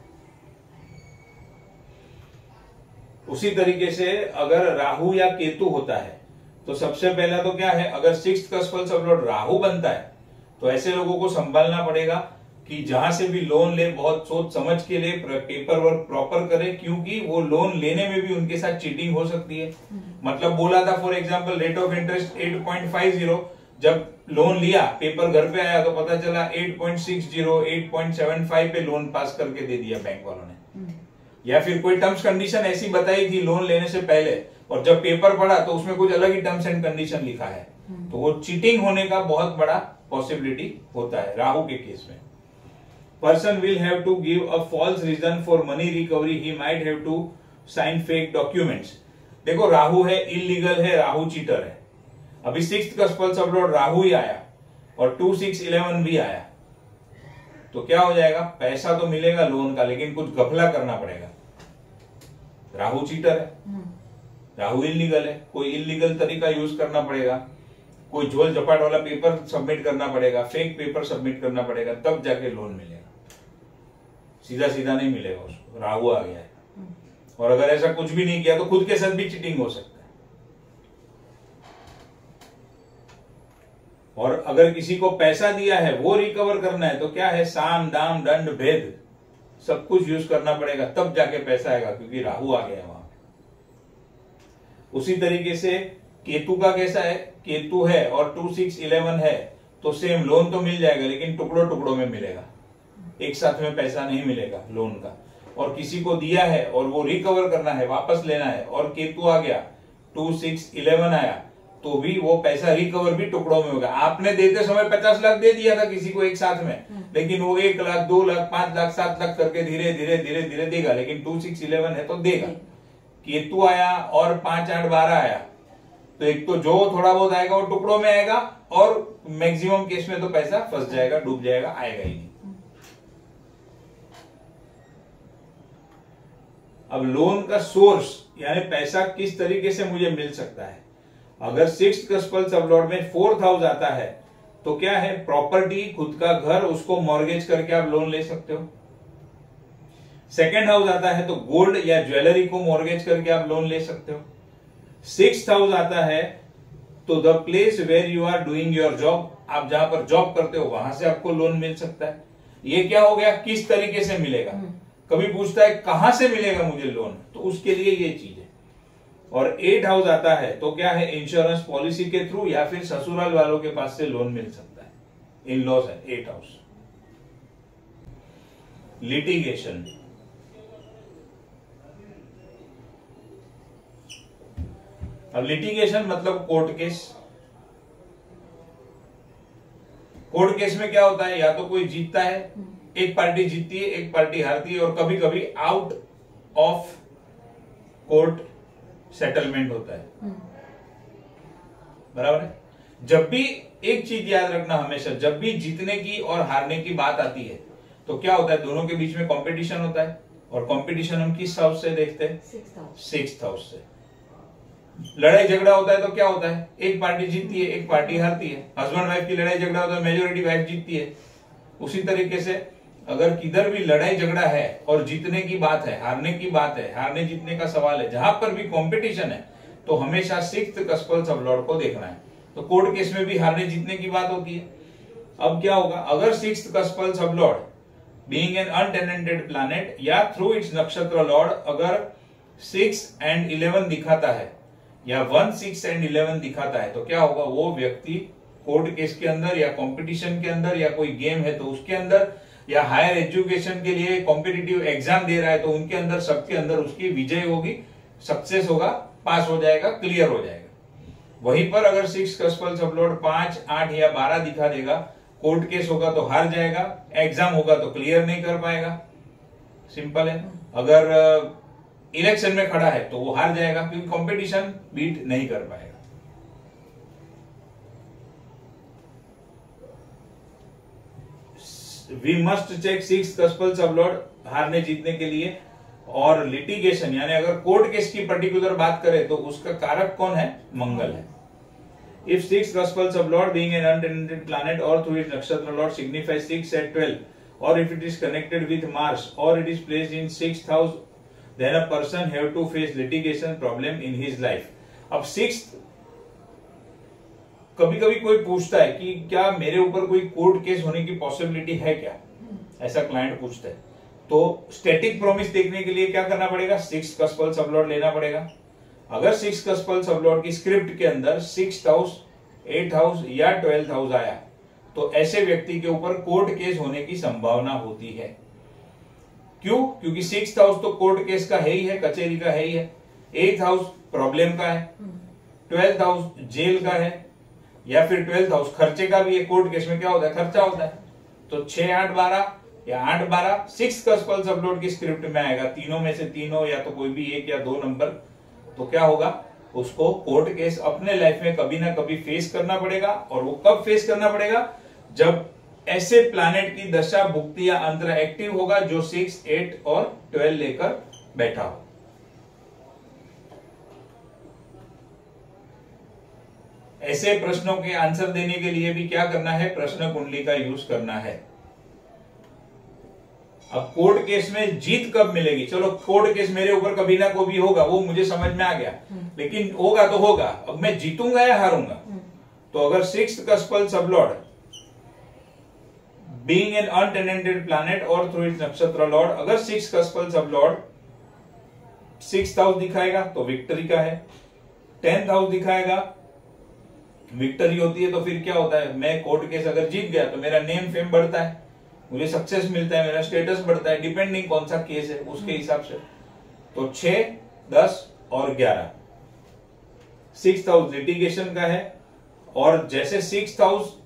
उसी तरीके से अगर राहु या केतु होता है तो सबसे पहला तो क्या है, अगर सिक्स्थ कस्पल सबलॉर्ड राहु बनता है तो ऐसे लोगों को संभालना पड़ेगा कि जहां से भी लोन ले बहुत सोच समझ के ले, पेपर वर्क प्रॉपर करे, क्योंकि वो लोन लेने में भी उनके साथ चीटिंग हो सकती है। मतलब बोला था for example rate of interest 8.50, जब लोन लिया पेपर घर पे आया तो पता चला 8.60, 8.75 पे लोन पास करके दे दिया बैंक वालों ने। या फिर कोई टर्म्स कंडीशन ऐसी बताई थी लोन लेने से पहले और जब पेपर पढ़ा तो उसमें कुछ अलग ही टर्म्स एंड कंडीशन लिखा है, तो वो चीटिंग होने का बहुत बड़ा पॉसिबिलिटी होता है राहु के केस में। Person will have to give a false reason for money recovery, he might have to sign fake documents. देखो राहु है, इलीगल है, राहु चीटर है। अभी सिक्स्थ कस्पल सबलॉर्ड राहु ही आया और 2, 6, 11 भी आया तो क्या हो जाएगा, पैसा तो मिलेगा लोन का, लेकिन कुछ घपला करना पड़ेगा। राहु चीटर है, राहु इलीगल है, कोई इलीगल तरीका यूज करना पड़ेगा, कोई झोल झपाट वाला पेपर सबमिट करना पड़ेगा, फेक पेपर सबमिट करना पड़ेगा, तब जाके लोन मिलेगा। सीधा सीधा नहीं मिलेगा उसको, राहु आ गया है। और अगर ऐसा कुछ भी नहीं किया तो खुद के साथ भी चीटिंग हो सकता है। और अगर किसी को पैसा दिया है वो रिकवर करना है तो क्या है, साम दाम दंड भेद सब कुछ यूज करना पड़ेगा, तब जाके पैसा आएगा, क्योंकि राहु आ गया वहां। उसी तरीके से केतु का कैसा है, केतु है और 2, 6, 11 है तो सेम लोन तो मिल जाएगा, लेकिन टुकड़ों टुकड़ों में मिलेगा, एक साथ में पैसा नहीं मिलेगा लोन का। और किसी को दिया है और वो रिकवर करना है, वापस लेना है, और केतु आ गया, 2, 6, 11 आया तो भी वो पैसा रिकवर भी टुकड़ों में होगा। आपने देते समय 50 लाख दे दिया था किसी को एक साथ में, लेकिन वो 1 लाख, 2 लाख, 5 लाख, 7 लाख करके धीरे धीरे धीरे धीरे देगा, लेकिन 2, 6, 11 है तो देगा। केतु आया और 5, 8, 12 आया तो एक तो जो थोड़ा बहुत आएगा वो टुकड़ों में आएगा, और मैक्सिमम केस में तो पैसा फंस जाएगा, डूब जाएगा, आएगा ही नहीं। अब लोन का सोर्स यानी पैसा किस तरीके से मुझे मिल सकता है। अगर सिक्स्थ कस्पल सबलॉर्ड में 4th हाउस आता है तो क्या है, प्रॉपर्टी, खुद का घर, उसको मॉर्गेज करके आप लोन ले सकते हो। सेकेंड हाउस आता है तो गोल्ड या ज्वेलरी को मॉर्गेज करके आप लोन ले सकते हो। 6th हाउस आता है तो the place where you are doing your job, आप जहां पर जॉब करते हो वहां से आपको लोन मिल सकता है। ये क्या हो गया, किस तरीके से मिलेगा। कभी पूछता है कहां से मिलेगा मुझे लोन, तो उसके लिए ये चीज है। और 8th हाउस आता है तो क्या है, इंश्योरेंस पॉलिसी के थ्रू या फिर ससुराल वालों के पास से लोन मिल सकता है, इन लॉस है 8th हाउस। लिटिगेशन, अब लिटिगेशन मतलब कोर्ट केस। कोर्ट केस में क्या होता है, या तो कोई जीतता है, एक पार्टी जीतती है, एक पार्टी हारती है, और कभी कभी आउट ऑफ कोर्ट सेटलमेंट होता है। बराबर है। जब भी एक चीज याद रखना हमेशा, जब भी जीतने की और हारने की बात आती है तो क्या होता है, दोनों के बीच में कंपटीशन होता है। और कंपटीशन हम किस हाउस से देखते हैं, 6th हाउस से। लड़ाई झगड़ा होता है तो क्या होता है, एक पार्टी जीतती है, एक पार्टी हारती है। हस्बैंड वाइफ की लड़ाई झगड़ा होता है, मेजोरिटी वाइफ जीतती है। उसी तरीके से अगर किधर भी लड़ाई झगड़ा है और जीतने की बात है, हारने की बात है, हारने जीतने का सवाल है, जहां पर भी कंपटीशन है तो हमेशा 6th कस्पल सबलॉर्ड को देखना है। तो कोर्ट केस में भी हारने जीतने की बात होती है। अब क्या होगा, अगर 6th cuspal sublord being an untenanted planet या थ्रू इट्स नक्षत्र लॉर्ड अगर 6 and 11 दिखाता है या 1, 6 and 11 दिखाता है तो क्या होगा, वो व्यक्ति कोर्ट केस के अंदर या कंपटीशन के अंदर या कोई गेम है तो उसके अंदर या हायर एजुकेशन के लिए कॉम्पिटिटिव एग्जाम दे रहा है तो उनके अंदर, सबके अंदर उसकी विजय होगी, सक्सेस होगा, पास हो जाएगा, क्लियर हो जाएगा। वहीं पर अगर 6 कस्पल सबलॉर्ड 5, 8 या 12 दिखा देगा, कोर्ट केस होगा तो हार जाएगा, एग्जाम होगा तो क्लियर नहीं कर पाएगा। सिंपल है। अगर इलेक्शन में खड़ा है तो वो हार जाएगा क्योंकि कंपटीशन बीट नहीं कर पाएगा। We must check 6 cuspal sublord हारने जीतने के लिए। और लिटिगेशन यानी अगर कोर्ट केस की पर्टिकुलर बात करें तो उसका कारक कौन है, मंगल है। If 6 cuspal sublord being an untenanted planet और through its nakshatra lord signifies 6 at 12 or if it is connected with Mars or it is placed in 6th house, then a person have to face litigation problem in his life. अब 6th, कभी कभी कोई पूछता है कि क्या मेरे ऊपर कोई कोर्ट केस होने की पॉसिबिलिटी है क्या, ऐसा क्लाइंट पूछता है। तो स्टैटिक प्रॉमिस देखने के लिए क्या करना पड़ेगा, 6 कस्पल सबलॉर्ड लेना पड़ेगा। अगर 6 कस्पल सबलॉर्ड की स्क्रिप्ट के अंदर 6th हाउस, 8th हाउस या 12th हाउस आया तो ऐसे व्यक्ति के ऊपर कोर्ट केस होने की संभावना होती है। क्यों, क्योंकि 6th हाउस तो कोर्ट केस का है ही है, कचहरी का है ही है। 8th हाउस प्रॉब्लम का है, 12th हाउस जेल का है, या फिर 12th हाउस खर्चे का भी है। कोर्ट केस में क्या होता है, खर्चा होता है। तो 6, 8, 12 या 8, 12 6 कस्पल सबलॉर्ड की स्क्रिप्ट में आएगा, तीनों में से तीनों या तो कोई भी एक या दो नंबर, तो क्या होगा, उसको कोर्ट केस अपने लाइफ में कभी ना कभी फेस करना पड़ेगा। और वो कब फेस करना पड़ेगा, जब ऐसे प्लैनेट की दशा, भुक्ति या अंतर एक्टिव होगा जो 6, 8 और 12 लेकर बैठा हो। ऐसे प्रश्नों के आंसर देने के लिए भी क्या करना है, प्रश्न कुंडली का यूज करना है। अब कोर्ट केस में जीत कब मिलेगी, चलो कोर्ट केस मेरे ऊपर कभी ना कभी होगा, वो मुझे समझ में आ गया, लेकिन होगा तो होगा, अब मैं जीतूंगा या हारूंगा। तो अगर 6th cuspal sublord being an untenanted planet और थ्रू इट्स नक्षत्र लॉर्ड, अगर 6 कस्पल सबलॉर्ड 6th हाउस दिखाएगा तो विक्ट्री का है, 10th हाउस दिखाएगा विक्ट्री होती है। तो फिर क्या होता है, मैं कोर्ट केस अगर जीत गया तो मेरा नेम फेम बढ़ता है, मुझे सक्सेस मिलता है, मेरा स्टेटस बढ़ता है, डिपेंडिंग कौन सा केस है उसके हिसाब से। तो 6, 10 और 11 6th हाउस लिटिगेशन का है। और जैसे 6th हाउस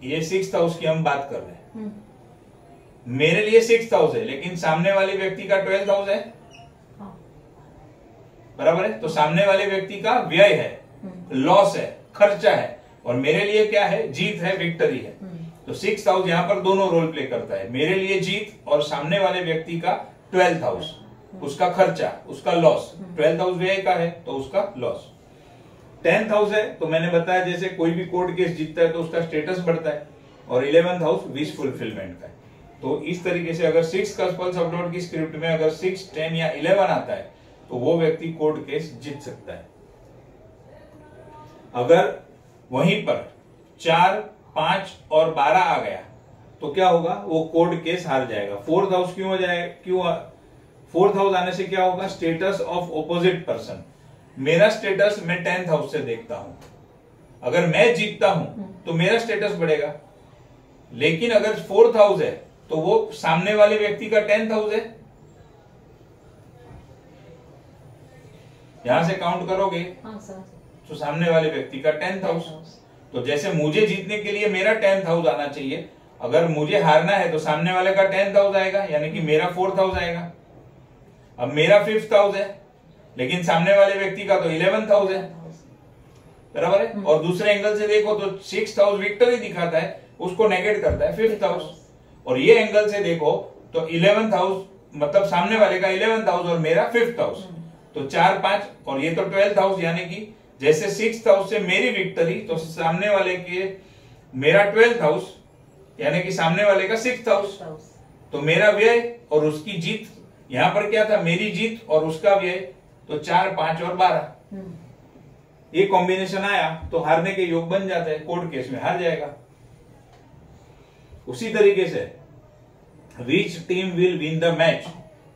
ये 6th हाउस की हम बात कर रहे हैं, मेरे लिए 6th हाउस है लेकिन सामने वाले व्यक्ति का 12th हाउस है, बराबर है। तो सामने वाले व्यक्ति का व्यय है, लॉस है, खर्चा है, और मेरे लिए क्या है, जीत है, विक्टरी है। तो 6th हाउस यहाँ पर दोनों रोल प्ले करता है, मेरे लिए जीत और सामने वाले व्यक्ति का 12th हाउस, उसका खर्चा, उसका लॉस। 12th हाउस व्यय का है तो उसका लॉस। 10th हाउस है तो मैंने बताया जैसे कोई भी कोर्ट केस जीतता है तो उसका स्टेटस बढ़ता है, और 11th हाउस विश फुलफिलमेंट का है। तो इस तरीके से अगर 6 कस्पल सबलॉर्ड की स्क्रिप्ट में अगर 6, 10 या 11 आता है तो वो व्यक्ति कोर्ट केस जीत सकता है। अगर वहीं पर 4, 5 और 12 आ गया तो क्या होगा, वो कोर्ट केस हार जाएगा। 4th हाउस क्यों हो जाएगा, 4th हाउस आने से क्या होगा, स्टेटस ऑफ ऑपोजिट पर्सन। मेरा स्टेटस मैं 10th हाउस से देखता हूं, अगर मैं जीतता हूं तो मेरा स्टेटस बढ़ेगा, लेकिन अगर 4th हाउस है तो वो सामने वाले व्यक्ति का 10th हाउस है। यहां से काउंट करोगे तो सामने वाले व्यक्ति का 10th हाउस। तो जैसे मुझे जीतने के लिए मेरा 10th हाउस आना चाहिए, अगर मुझे हारना है तो सामने वाले का 10th हाउस आएगा, यानी कि मेरा 4th हाउस आएगा। अब मेरा 5th हाउस है लेकिन सामने वाले व्यक्ति का तो 11th हाउस है, बराबर है। और दूसरे एंगल से देखो तो 6th हाउस विक्टरी दिखाता है, उसको नेगेट करता है 5th हाउस। और ये एंगल से देखो तो 11th हाउस मतलब सामने वाले का 11th हाउस और मेरा 5th हाउस, तो 4, 5 और ये तो 12th हाउस, यानी कि जैसे 6th हाउस से मेरी विक्टरी तो सामने वाले के मेरा 12th हाउस, यानी कि सामने वाले का 6th हाउस। तो मेरा व्यय और उसकी जीत, यहां पर क्या था, मेरी जीत और उसका व्यय, तो 4, 5 और 12 ये कॉम्बिनेशन आया तो हारने के योग बन जाते हैं, कोर्ट केस में हार जाएगा। उसी तरीके से which team will win the match,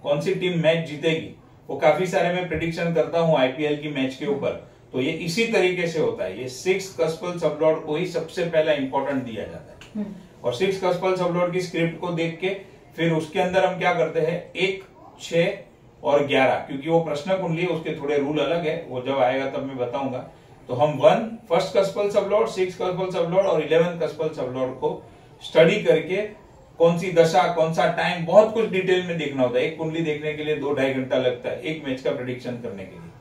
कौन सी टीम मैच जीतेगी, वो काफी सारे मैं प्रेडिक्शन करता हूं आईपीएल की मैच के ऊपर, तो ये इसी तरीके से होता है। ये 6 कस्पल सबलॉर्ड को ही सबसे पहला इंपॉर्टेंट दिया जाता है, और 6 कस्पल सबलॉर्ड की स्क्रिप्ट को देख के फिर उसके अंदर हम क्या करते हैं, 1, 6 और 11, क्योंकि वो प्रश्न कुंडली है उसके थोड़े रूल अलग है, वो जब आएगा तब मैं बताऊंगा। तो हम 1 फर्स्ट कस्पल सबलॉर्ड, 6 कस्पल सबलॉर्ड और 11 कस्पल सबलॉर्ड को स्टडी करके कौन सी दशा, कौन सा टाइम, बहुत कुछ डिटेल में देखना होता है। एक कुंडली देखने के लिए 2-2.5 घंटा लगता है एक मैच का प्रेडिक्शन करने के लिए।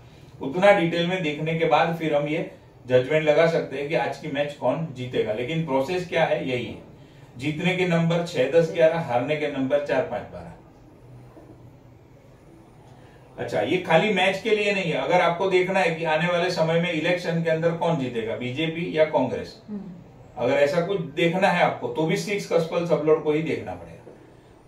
उतना डिटेल में देखने के बाद फिर हम ये जजमेंट लगा सकते हैं कि आज की मैच कौन जीतेगा। लेकिन प्रोसेस क्या है, यही है, जीतने के नंबर 6, 10, 11, हारने के नंबर 4, 5, 12। अच्छा, ये खाली मैच के लिए नहीं है, अगर आपको देखना है कि आने वाले समय में इलेक्शन के अंदर कौन जीतेगा, बीजेपी या कांग्रेस, अगर ऐसा कुछ देखना है आपको तो भी 6 कस्पल सबलॉर्ड को ही देखना पड़ेगा।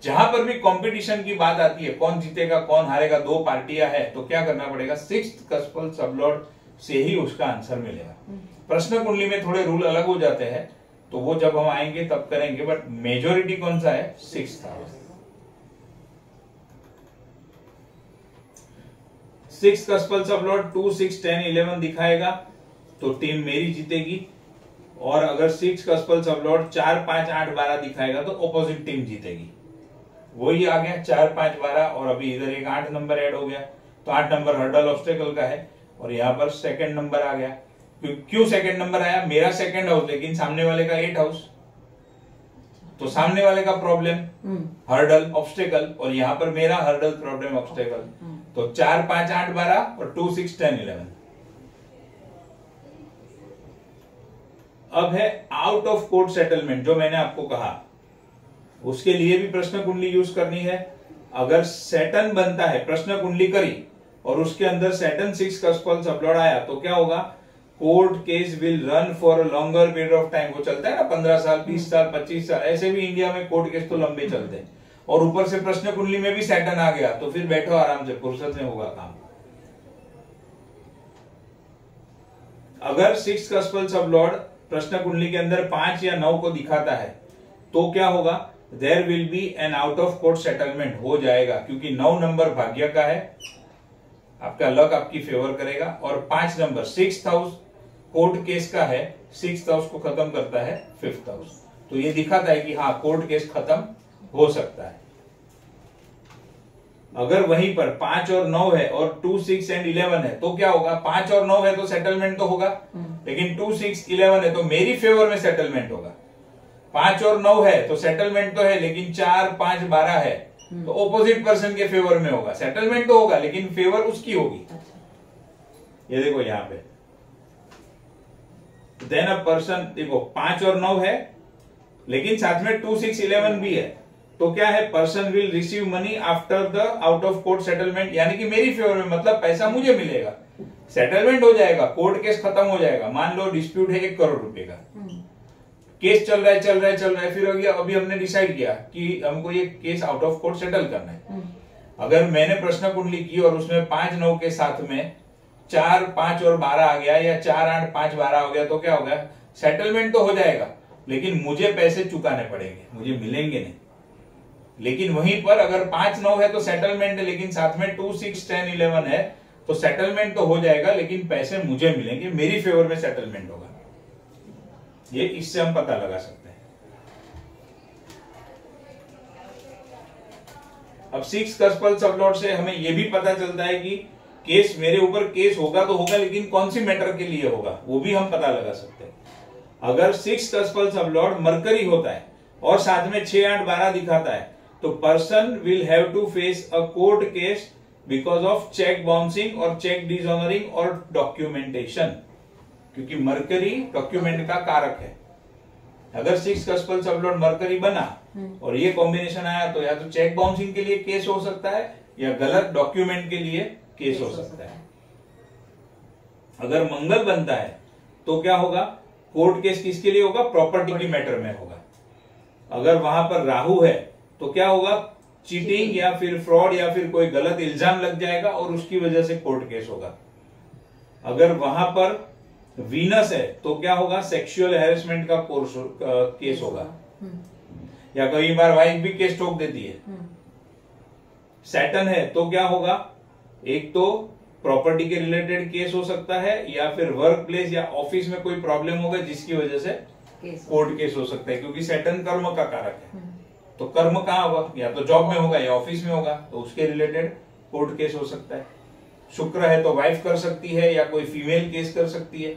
जहां पर भी कंपटीशन की बात आती है, कौन जीतेगा कौन हारेगा, 2 पार्टियां है, तो क्या करना पड़ेगा, 6 कस्पल सबलॉर्ड से ही उसका आंसर मिलेगा। प्रश्न कुंडली में थोड़े रूल अलग हो जाते हैं, तो वो जब हम आएंगे तब करेंगे, बट मेजोरिटी कौन सा है, 6th हाउस। 6 कस्पल सबलॉर्ड 2, 6, 10, 11 दिखाएगा तो टीम मेरी जीतेगी, और अगर 6 कस्पल सबलॉर्ड 4, 5, 8, 12 दिखाएगा तो ऑपोजिट टीम जीतेगी। वही आ गया 4, 5, 12, और अभी इधर एक 8 नंबर ऐड हो गया, तो 8 नंबर हर्डल ऑब्स्टेकल का है, और यहाँ पर सेकंड नंबर आ गया। क्यों सेकंड नंबर आया, मेरा सेकंड हाउस लेकिन सामने वाले का 8 हाउस, तो सामने वाले का प्रॉब्लम हर्डल ऑब्स्टेकल, और यहाँ पर मेरा हर्डल प्रॉब्लम ऑब्स्टेकल, तो 4, 5, 8, 12 और 2, 6, 10, 11। अब है आउट ऑफ कोर्ट सेटलमेंट, जो मैंने आपको कहा, उसके लिए भी प्रश्न कुंडली यूज करनी है। अगर सैटर्न बनता है, प्रश्न कुंडली करी और उसके अंदर सैटर्न 6 कस्पल सबलॉर्ड आया, तो क्या होगा, court case will run for longer period of time. वो चलता है ना 15 साल, 20 साल, 25 साल, ऐसे भी इंडिया में कोर्ट केस तो लंबे चलते हैं, और ऊपर से प्रश्न कुंडली में भी सैटर्न आ गया तो फिर बैठो आराम से, फुर्सत में होगा काम। अगर 6 कस्पल सबलॉर्ड प्रश्न कुंडली के अंदर 5 या 9 को दिखाता है तो क्या होगा, there will be an out of court settlement हो जाएगा, क्योंकि 9 नंबर भाग्य का है, आपका लक आपकी फेवर करेगा, और 5 number 6th house court case का है, 6th हाउस को खत्म करता है 5th हाउस, तो ये दिखाता है कि हाँ कोर्ट केस खत्म हो सकता है। अगर वहीं पर 5 और 9 है और 2, 6 एंड 11 है तो क्या होगा, 5 और 9 है तो सेटलमेंट तो होगा, लेकिन 2, 6, 11 है तो मेरी फेवर में सेटलमेंट होगा। 5 और 9 है तो सेटलमेंट तो है, लेकिन 4, 5, 12 है तो ऑपोजिट पर्सन के फेवर में होगा, सेटलमेंट तो होगा लेकिन फेवर उसकी होगी। ये देखो यहाँ पे देन अ पर्सन, देखो 5 और 9 है लेकिन साथ में 2, 6, 11 भी है, तो क्या है, person will receive money after the out of court settlement, यानी कि मेरी फेवर में, मतलब पैसा मुझे मिलेगा, सेटलमेंट हो जाएगा, कोर्ट केस खत्म हो जाएगा। मान लो डिस्प्यूट है 1 करोड़ रुपए का, केस चल रहा है, फिर अभी हमने डिसाइड किया कि हमको ये case out of court settle करना है। अगर मैंने प्रश्न कुंडली की और उसमें 5, 9 के साथ में 4, 5 और 12 आ गया, या 4, 8, 5, 12 हो गया, तो क्या होगा, सेटलमेंट तो हो जाएगा लेकिन मुझे पैसे चुकाने पड़ेंगे, मुझे मिलेंगे नहीं। लेकिन वहीं पर अगर 5, 9 है तो सेटलमेंट है, लेकिन साथ में 2, 6, 10, 11 है, तो सेटलमेंट तो हो जाएगा लेकिन पैसे मुझे मिलेंगे, मेरी फेवर में सेटलमेंट होगा। ये इससे हम पता लगा सकते हैं। अब 6 कस्पल सबलॉट से हमें यह भी पता चलता है कि केस, मेरे ऊपर केस होगा तो होगा, लेकिन कौन सी मैटर के लिए होगा वो भी हम पता लगा सकते हैं। अगर 6 कस्पल सबलॉट मरकरी होता है और साथ में 6, 8, 12 दिखाता है, तो person will have to face a court case because of cheque bouncing और चेक डिसऑनरिंग और डॉक्यूमेंटेशन, क्योंकि मरकरी डॉक्यूमेंट का कारक है। अगर 6 कस्पल सबलॉट मरकरी बना और ये कॉम्बिनेशन आया, तो या तो चेक बाउंसिंग के लिए केस हो सकता है या गलत डॉक्यूमेंट के लिए केस हो सकता है। अगर मंगल बनता है तो क्या होगा, कोर्ट केस किसके लिए होगा, प्रॉपर्टी की मैटर में होगा। अगर वहां पर राहु है तो क्या होगा, चीटिंग या फिर फ्रॉड या फिर कोई गलत इल्जाम लग जाएगा और उसकी वजह से कोर्ट केस होगा। अगर वहां पर वीनस है तो क्या होगा, सेक्सुअल हैरेसमेंट का केस होगा, या कई बार वाइफ भी केस ठोक देती है। सैटर्न है तो क्या होगा, एक तो प्रॉपर्टी के रिलेटेड केस हो सकता है, या फिर वर्क प्लेस या ऑफिस में कोई प्रॉब्लम होगा जिसकी वजह से कोर्ट केस हो सकता है, क्योंकि सैटर्न कर्म का कारक है। तो कर्म कहाँ होगा, या तो जॉब में होगा या ऑफिस में होगा, तो उसके रिलेटेड कोर्ट केस हो सकता है। शुक्र है तो वाइफ कर सकती है या कोई फीमेल केस कर सकती है।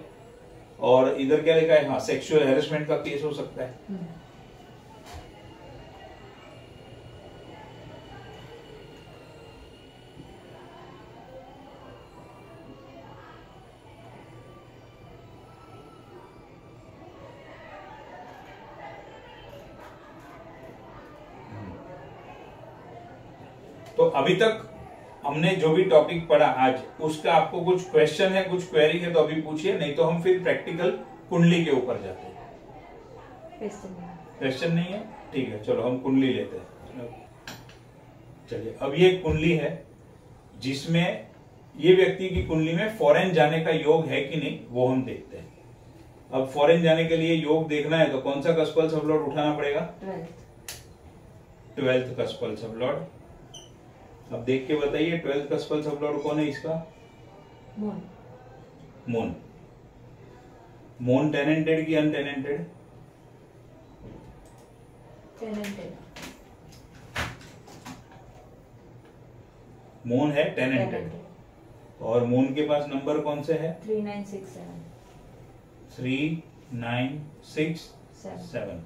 और इधर क्या लिखा है, हाँ, सेक्सुअल हैरेसमेंट का केस हो सकता है। तो अभी तक हमने जो भी टॉपिक पढ़ा आज, उसका आपको कुछ क्वेश्चन है, कुछ क्वेरी है तो अभी पूछिए, नहीं तो हम फिर प्रैक्टिकल कुंडली के ऊपर जाते हैं। क्वेश्चन नहीं है, ठीक है, चलो हम कुंडली लेते हैं। चलिए, अब ये कुंडली है जिसमें ये व्यक्ति की कुंडली में फॉरेन जाने का योग है कि नहीं, वो हम देखते हैं। अब फॉरेन जाने के लिए योग देखना है तो कौन सा कस्पल सबलॉट उठाना पड़ेगा, 12th कस्पल सबलॉट। अब देख के बताइए 12th कस्पल सबलॉट कौन है इसका, मून। मून टेनेंटेड की अनटेनेंटेड, मून है टेनेंटेड, और मून के पास नंबर कौन से है, 3967।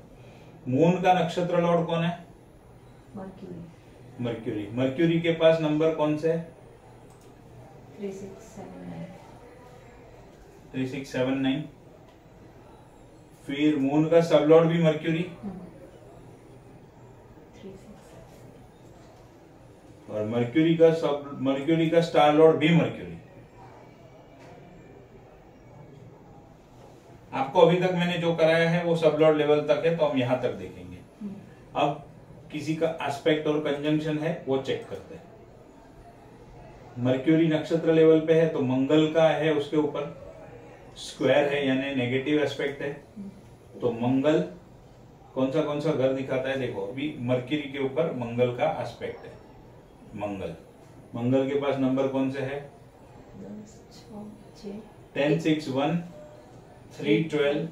मून का नक्षत्र लॉर्ड कौन है, मर्क्यूरी। मर्क्यूरी के पास नंबर कौन से है, 3679। फिर मून का सब लॉर्ड भी मर्क्यूरी, और मर्क्यूरी का स्टार लॉर्ड भी मर्क्यूरी। आपको अभी तक मैंने जो कराया है वो सब लॉर्ड लेवल तक है, तो हम यहां तक देखेंगे। अब किसी का एस्पेक्ट और कंजंक्शन है वो चेक करते हैं। मर्क्यूरी नक्षत्र लेवल पे है तो मंगल का है, उसके ऊपर स्क्वायर है यानी नेगेटिव एस्पेक्ट है। तो मंगल कौन सा घर दिखाता है, देखो अभी मर्क्यूरी के ऊपर मंगल का एस्पेक्ट है। मंगल के पास नंबर कौन से है, 10, 6, 1, 3, 12,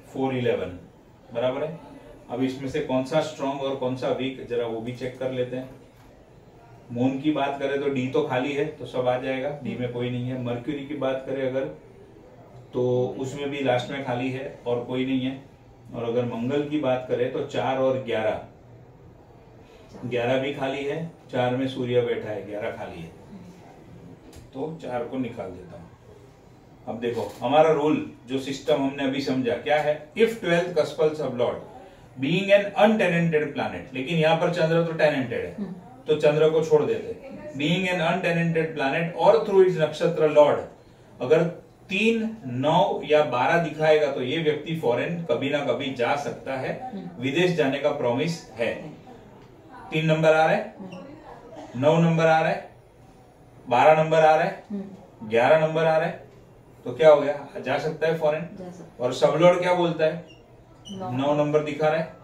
411, बराबर है। अब इसमें से कौन सा स्ट्रॉन्ग और कौन सा वीक, जरा वो भी चेक कर लेते हैं। मून की बात करें तो डी तो खाली है तो सब आ जाएगा, डी में कोई नहीं है। मर्क्यूरी की बात करें अगर तो उसमें भी लास्ट में खाली है और कोई नहीं है। और अगर मंगल की बात करें तो 4 और 11 भी खाली है, 4 में सूर्य बैठा है, 11 खाली है, तो 4 को निकाल देता हूं। अब देखो हमारा रूल जो सिस्टम हमने अभी समझा क्या है, if 12th cuspal sublord being an untenanted planet, लेकिन यहाँ पर चंद्र तो टेनेंटेड है तो चंद्र को छोड़ देते, बीइंग एन अनटेनेंटेड प्लैनेट और थ्रू इट्स नक्षत्र लॉर्ड, अगर 3, 9 या 12 दिखाएगा तो ये व्यक्ति फॉरेन कभी ना कभी जा सकता है, विदेश जाने का प्रॉमिस है। 3 नंबर आ रहा है, 9 नंबर आ रहा है, 12 नंबर आ रहा है, 11 नंबर आ रहा है, तो क्या हो गया, जा सकता है फॉरेन। और सबलॉर्ड क्या बोलता है, 9 नंबर दिखा रहा है,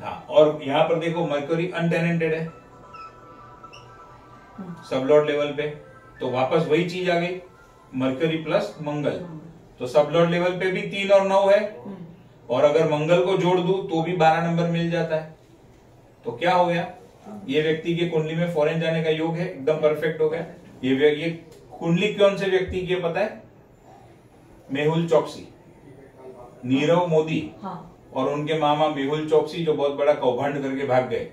हाँ, और यहाँ पर देखो मरकरी अनटेनेंटेड है सबलॉर्ड लेवल पे, तो वापस वही चीज आ गई, मरकरी प्लस मंगल, तो सबलॉर्ड लेवल पे भी 3 और 9 है, और अगर मंगल को जोड़ दूं तो भी 12 नंबर मिल जाता है, तो क्या हो गया, ये व्यक्ति की कुंडली में फॉरेन जाने का योग है, एकदम परफेक्ट हो गया। ये कुंडली कौन से व्यक्ति की है पता है, मेहुल चौकसी, नीरव मोदी, और उनके मामा मेहुल चौकसी जो बहुत बड़ा कौभांड करके भाग गए,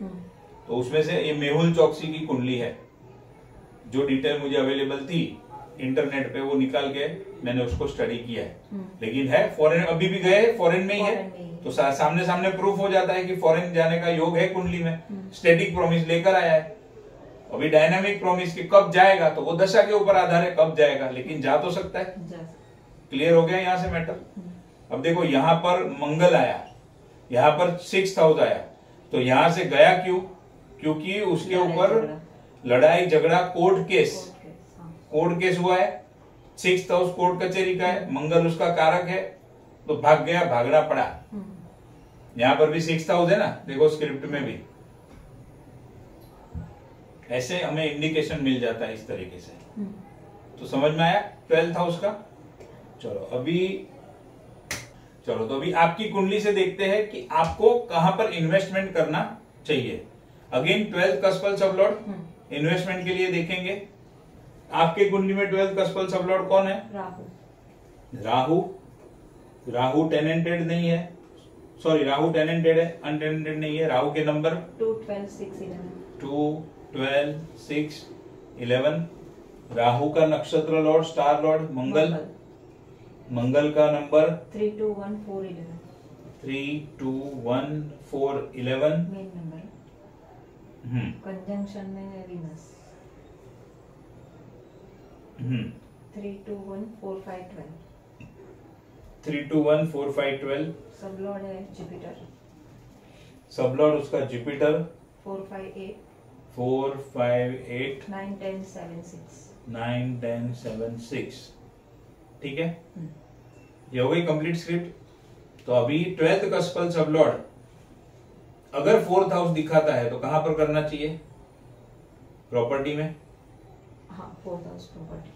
तो उसमें से ये मेहुल चौकसी की कुंडली है। जो डिटेल मुझे अवेलेबल थी इंटरनेट पे वो निकाल के मैंने उसको स्टडी किया है, लेकिन है फॉरेन, अभी भी गए फॉरेन में ही है, तो सामने सामने प्रूफ हो जाता है कि फॉरेन जाने का योग है कुंडली में। स्टैटिक प्रॉमिस लेकर आया है, अभी डायनामिक प्रॉमिस की कब जाएगा तो वो दशा के ऊपर आधार है कब जाएगा, लेकिन जा तो सकता है। क्लियर हो गया यहाँ से मैटर। अब देखो यहाँ पर मंगल आया, यहाँ पर 6th हाउस आया, तो यहां से गया क्यों, क्योंकि उसके ऊपर लड़ाई झगड़ा कोर्ट केस हुआ है, 6th हाउस कोर्ट कचहरी का है, मंगल उसका कारक है, तो भाग गया, भागना पड़ा। यहां पर भी 6th हाउस है ना, देखो स्क्रिप्ट में भी ऐसे हमें इंडिकेशन मिल जाता है इस तरीके से, तो समझ में आया 12th हाउस का। चलो तो अभी आपकी कुंडली से देखते हैं कि आपको कहां पर इन्वेस्टमेंट करना चाहिए। Again 12th cuspal sublord investment के लिए देखेंगे। आपके कुंडली में 12th कस्पल सबलॉर्ड कौन है, राहु टेनेंटेड नहीं है, सॉरी राहु टेनेंटेड है, अनटेनेंटेड नहीं है। राहु के नंबर 2, 12, 6, 11। राहु का नक्षत्र लॉर्ड स्टार लॉर्ड मंगल का नंबर 3, 2, 1, 4, 11 मेन नंबर। कंजंक्शन में वीनस 3, 2, 1, 4, 5, 12। 3, 2, 1, 4, 5, 12। सबलॉर्ड है जुपिटर, सबलॉर्ड उसका जुपिटर 4, 5, 8 4, 5, 8 9, 10, 7, 6 9, 10, 7, 6। ठीक है, ये हो गई कंप्लीट स्क्रिप्ट। तो अभी 12th कस्पल सबलॉर्ड अगर 4th हाउस दिखाता है तो कहां पर करना चाहिए, प्रॉपर्टी में। हाँ, 4th house property.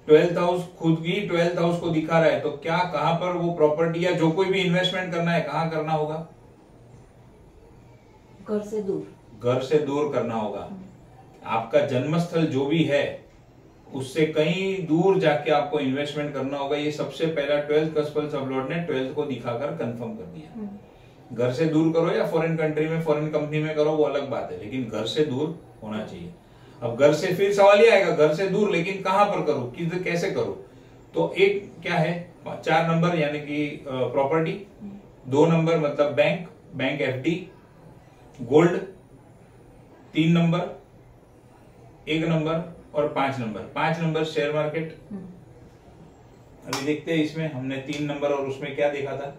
12th house खुद ही 12th हाउस को दिखा रहा है, तो क्या कहां पर वो प्रॉपर्टी या जो कोई भी इन्वेस्टमेंट करना है कहां करना होगा, घर से दूर करना होगा। आपका जन्मस्थल जो भी है उससे कहीं दूर जाके आपको इन्वेस्टमेंट करना होगा। ये सबसे पहला 12th कस्पल सबलॉर्ड ने 12th को दिखाकर कंफर्म कर दिया। घर से दूर करो या फॉरेन कंट्री में फॉरेन कंपनी में करो वो अलग बात है, लेकिन घर से दूर होना चाहिए। अब घर से फिर सवाल ये आएगा, घर से दूर लेकिन कहां पर करूं, कैसे करूं। तो एक क्या है 4 नंबर यानी कि प्रॉपर्टी, 2 नंबर मतलब bank FD, gold 3 number, 1 number और 5 नंबर। 5 number share market. अभी देखते हैं इसमें हमने 3 नंबर और उसमें क्या देखा था।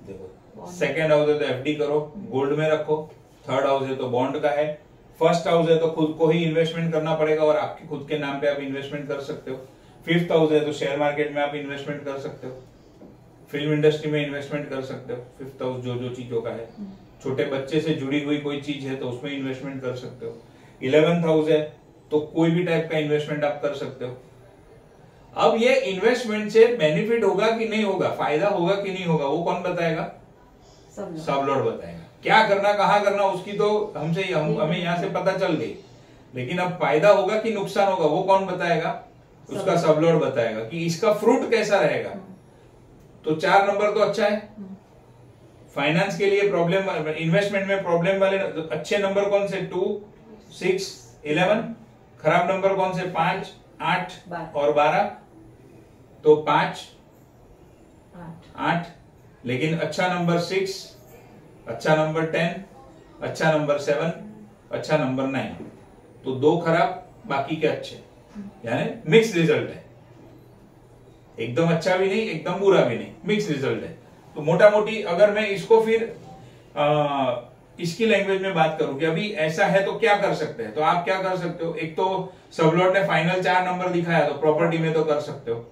देखो सेकेंड हाउस है तो FD करो, गोल्ड में रखो। 3rd हाउस है तो बॉन्ड का है। 1st हाउस है तो खुद को ही इन्वेस्टमेंट करना पड़ेगा और आपके खुद के नाम पे आप इन्वेस्टमेंट कर सकते हो। 5th हाउस है तो शेयर मार्केट में आप इन्वेस्टमेंट कर सकते हो, फिल्म इंडस्ट्री में इन्वेस्टमेंट कर सकते हो। 5th हाउस जो चीजों का है, छोटे बच्चे से जुड़ी हुई कोई चीज है तो उसमें इन्वेस्टमेंट कर सकते हो। 11th हाउस है तो कोई भी टाइप का इन्वेस्टमेंट आप कर सकते हो। अब ये इन्वेस्टमेंट से बेनिफिट होगा कि नहीं होगा, फायदा होगा कि नहीं होगा, वो कौन बताएगा, सबलॉर्ड बताएगा। क्या करना कहाँ करना उसकी तो हमें यहाँ से पता चल गई, लेकिन अब फायदा होगा कि नुकसान होगा वो कौन बताएगा, उसका सबलॉर्ड बताएगा कि इसका फ्रूट कैसा रहेगा। तो 4 नंबर तो अच्छा है, फाइनेंस के लिए प्रॉब्लम, इन्वेस्टमेंट में प्रॉब्लम वाले अच्छे नंबर कौन से? 2, 6, 11। खराब नंबर कौन से? 5, 8 और 12। तो 5, 8। लेकिन अच्छा नंबर 6, अच्छा नंबर 10, अच्छा नंबर 7, अच्छा नंबर 9। तो 2 खराब, बाकी के अच्छे, यानी मिक्स रिजल्ट है। एकदम अच्छा भी नहीं, एकदम बुरा भी नहीं, मिक्स रिजल्ट है। तो मोटा मोटी अगर मैं इसको फिर इसकी लैंग्वेज में बात करूं कि अभी ऐसा है तो क्या कर सकते हैं, तो आप क्या कर सकते हो? एक तो सबलॉट ने फाइनल 4 नंबर दिखाया, तो प्रॉपर्टी में तो कर सकते हो।